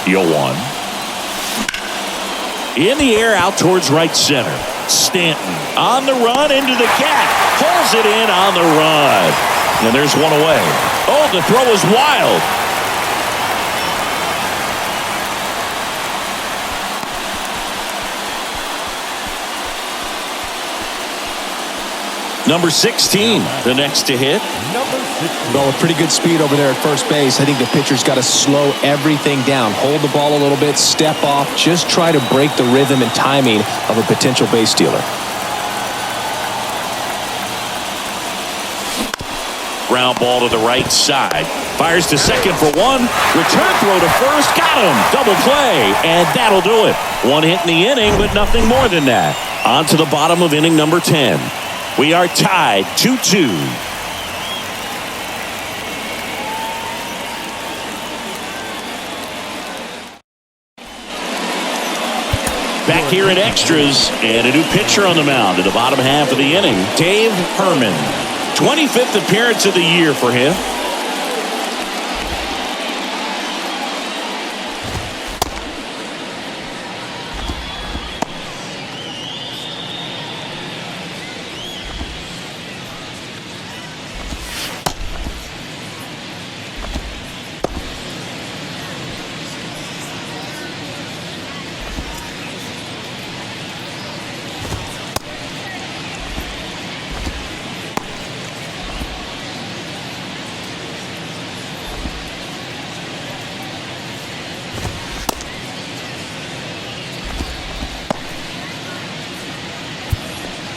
A: One. In the air out towards right center. Stanton on the run into the gap. Pulls it in on the run. And there's one away. Oh, the throw is wild. Number 16, the next to hit.
B: Well, with pretty good speed over there at first base, I think the pitcher's got to slow everything down. Hold the ball a little bit, step off, just try to break the rhythm and timing of a potential base stealer.
A: Ground ball to the right side. Fires to second for one. Return throw to first. Got him. Double play. And that'll do it. One hit in the inning, but nothing more than that. On to the bottom of inning number 10. We are tied 2-2. Back here in extras, and a new pitcher on the mound in the bottom half of the inning, Dave Herman. 25th appearance of the year for him.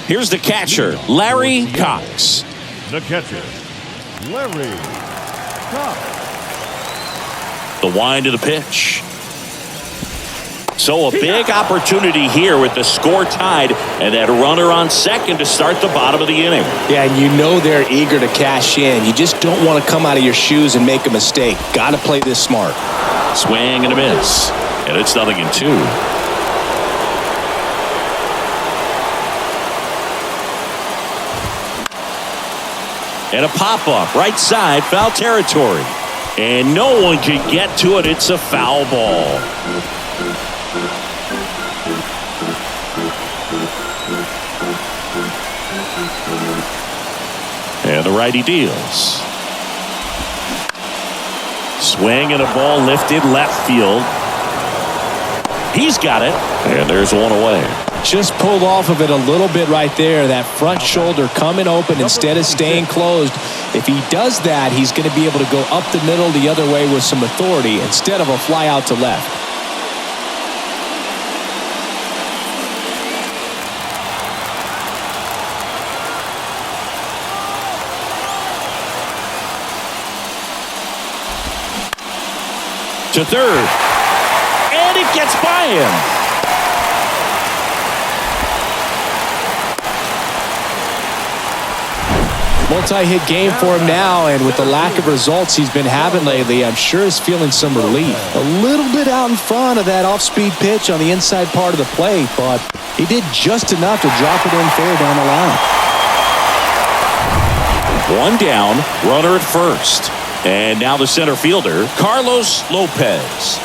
A: Here's the catcher, Larry Cox.
C: The catcher, Larry Cox.
A: The wind of the pitch. So a big opportunity here with the score tied and that runner on second to start the bottom of the inning.
B: Yeah, and you know they're eager to cash in. You just don't want to come out of your shoes and make a mistake. Got to play this smart.
A: Swing and a miss. And it's 0-2. And a pop-up, right side, foul territory. And no one can get to it. It's a foul ball. And the righty deals. Swing and a ball lifted left field. He's got it. And there's one away.
B: Just pulled off of it a little bit right there. That front shoulder coming open instead of staying closed. If he does that, he's going to be able to go up the middle the other way with some authority instead of a fly out to left.
A: To third. And it gets by him.
B: Multi-hit game for him now, and with the lack of results he's been having lately, I'm sure he's feeling some relief. A little bit out in front of that off-speed pitch on the inside part of the plate, but he did just enough to drop it in fair down the line.
A: One down, runner at first. And now the center fielder, Carlos Lopez.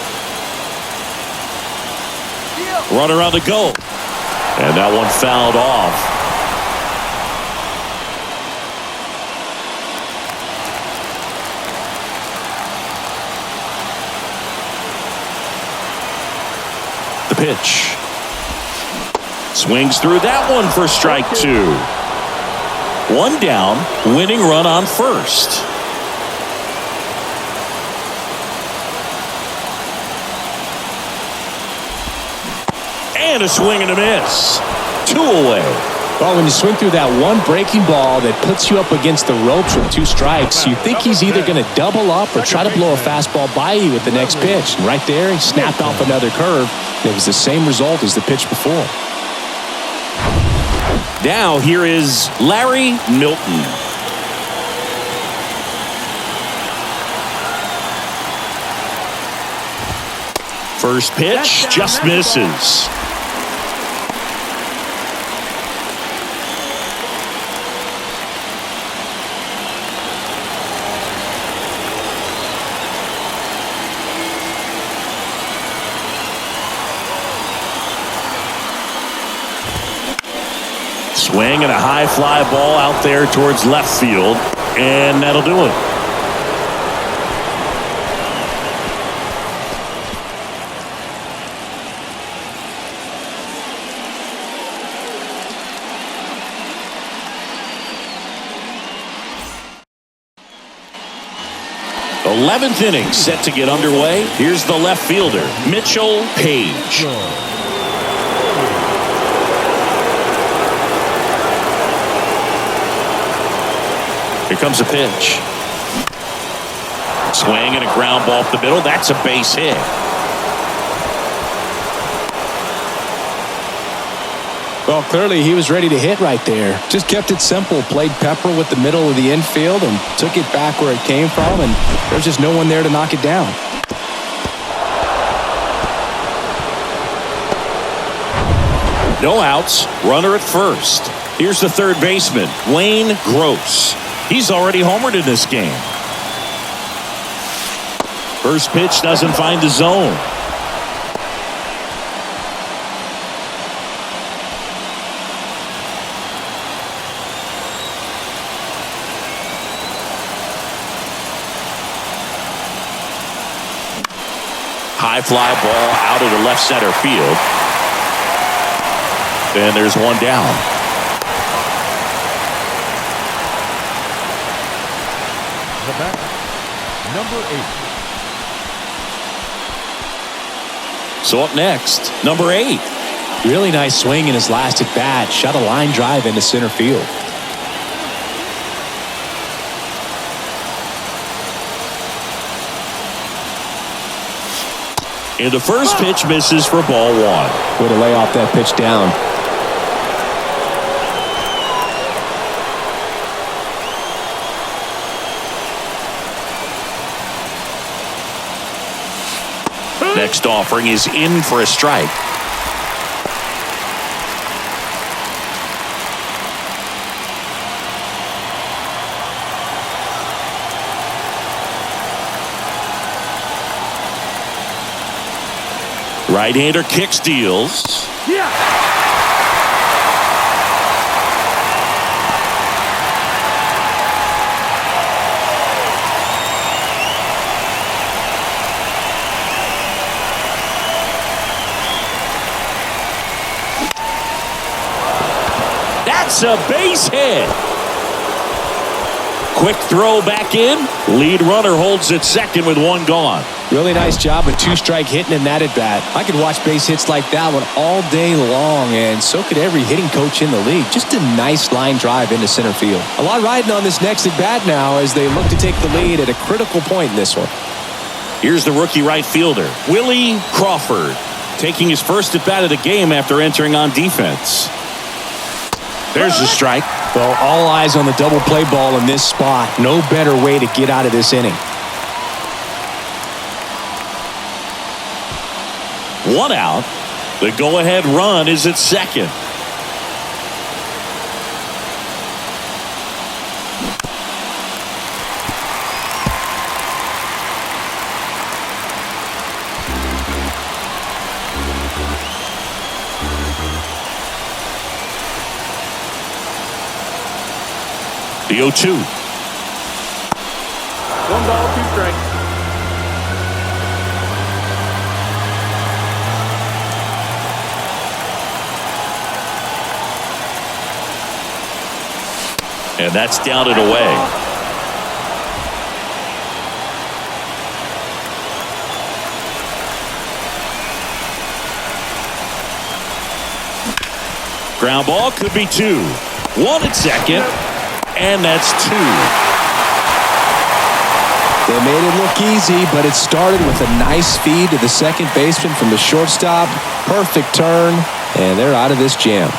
A: Runner on the go. And that one fouled off. The pitch. Swings through that one for strike two. One down, winning run on first. And a swing and a miss. 2 away.
B: Well, when you swing through that one breaking ball that puts you up against the ropes with 2 strikes, you think he's either going to double up or try to blow a fastball by you with the next pitch. And right there, he snapped off another curve. It was the same result as the pitch before.
A: Now here is Larry Milton. First pitch just misses. Swing and a high fly ball out there towards left field, and that'll do it. The 11th inning set to get underway. Here's the left fielder, Mitchell Page. Here comes a pitch. Swing and a ground ball up the middle. That's a base hit.
B: Well, clearly he was ready to hit right there. Just kept it simple. Played pepper with the middle of the infield and took it back where it came from. And there's just no one there to knock it down.
A: No outs. Runner at first. Here's the third baseman, Wayne Gross. He's already homered in this game. First pitch doesn't find the zone. High fly ball out of the left center field. And there's one down.
C: The batter, number 8.
A: So up next, number 8.
B: Really nice swing in his last at bat. Shot a line drive into center field.
A: And the first pitch misses for ball 1.
B: Way to lay off that pitch down.
A: Next offering is in for a strike. Right-hander kick steals.
C: Yeah.
A: That's a base hit. Quick throw back in. Lead runner holds at second with 1 gone.
B: Really nice job with 2-strike hitting in that at bat. I could watch base hits like that one all day long, and so could every hitting coach in the league. Just a nice line drive into center field. A lot riding on this next at bat now as they look to take the lead at a critical point in this one.
A: Here's the rookie right fielder, Willie Crawford, taking his first at bat of the game after entering on defense. There's the strike.
B: Well, all eyes on the double play ball in this spot. No better way to get out of this inning.
A: 1 out. The go-ahead run is at second. The 0-2.
D: 1 ball, 2 strikes.
A: And that's down and away. Ground ball could be 2. 1 at second, and that's 2.
B: They made it look easy, but it started with a nice feed to the second baseman from the shortstop. Perfect turn, and they're out of this jam.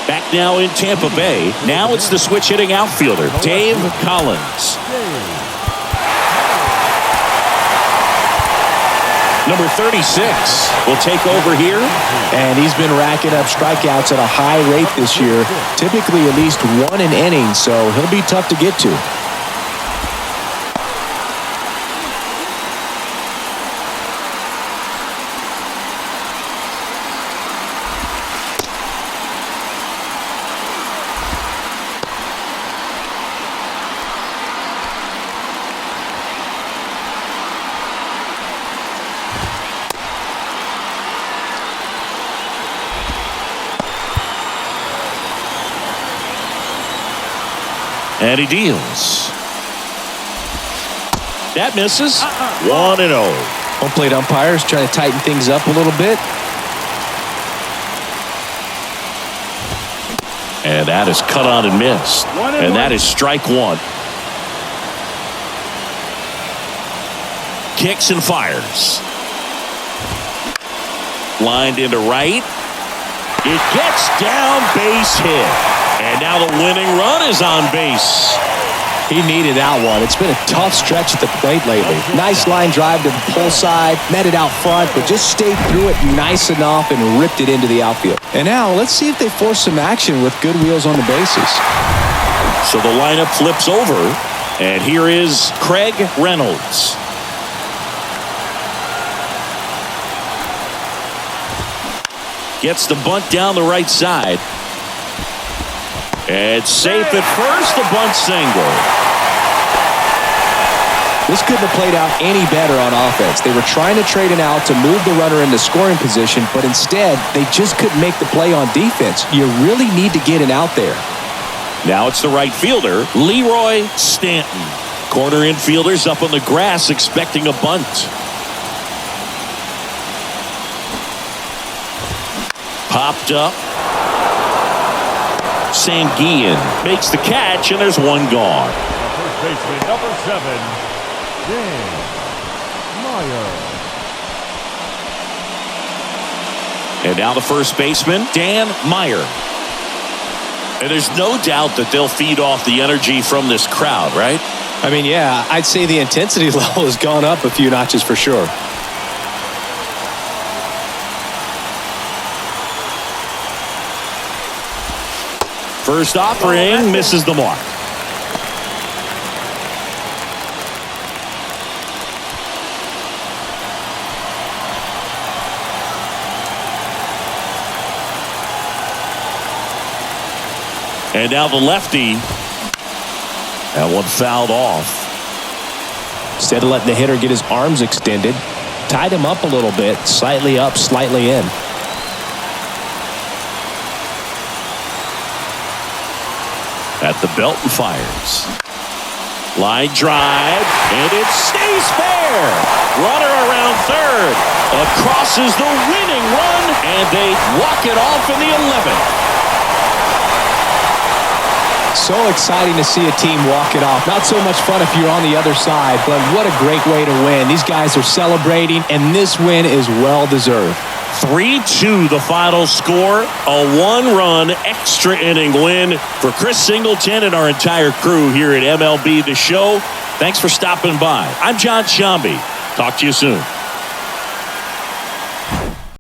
A: Back now in Tampa Bay. Now it's the switch hitting outfielder, Dave Collins. Number 36 will take over here.
B: And he's been racking up strikeouts at a high rate this year. Typically at least 1 an inning, so he'll be tough to get to.
A: And he deals. That misses. 1-0.
B: Home plate umpires trying to tighten things up a little bit.
A: And that is cut on and missed. And that is strike 1. Kicks and fires. Lined into right. It gets down, base hit. And now the winning run is on base.
B: He needed that one. It's been a tough stretch at the plate lately. Nice line drive to the pull side, met it out front, but just stayed through it nice enough and ripped it into the outfield. And now let's see if they force some action with good wheels on the bases.
A: So the lineup flips over, and here is Craig Reynolds. Gets the bunt down the right side. It's safe at first, the bunt single.
B: This couldn't have played out any better on offense. They were trying to trade an out to move the runner into scoring position, but instead, they just couldn't make the play on defense. You really need to get an out there.
A: Now it's the right fielder, Leroy Stanton. Corner infielders up on the grass expecting a bunt. Popped up. Sanguillen makes the catch, and there's one gone.
C: First baseman, number 7, Dan Meyer.
A: And now the first baseman, Dan Meyer. And there's no doubt that they'll feed off the energy from this crowd, right?
B: I mean, yeah, I'd say the intensity level has gone up a few notches for sure.
A: First offering misses the mark. And now the lefty. That one fouled off.
B: Instead of letting the hitter get his arms extended, tied him up a little bit, slightly up, slightly in.
A: At the belt and fires. Line drive, and it stays fair. Runner around third. Across is the winning run, and they walk it off in the 11th.
B: So exciting to see a team walk it off. Not so much fun if you're on the other side, but what a great way to win. These guys are celebrating, and this win is well-deserved.
A: 3-2 the final score. A one-run extra inning win for Chris Singleton and our entire crew here at MLB The Show. Thanks for stopping by. I'm John Shambi. Talk to you soon.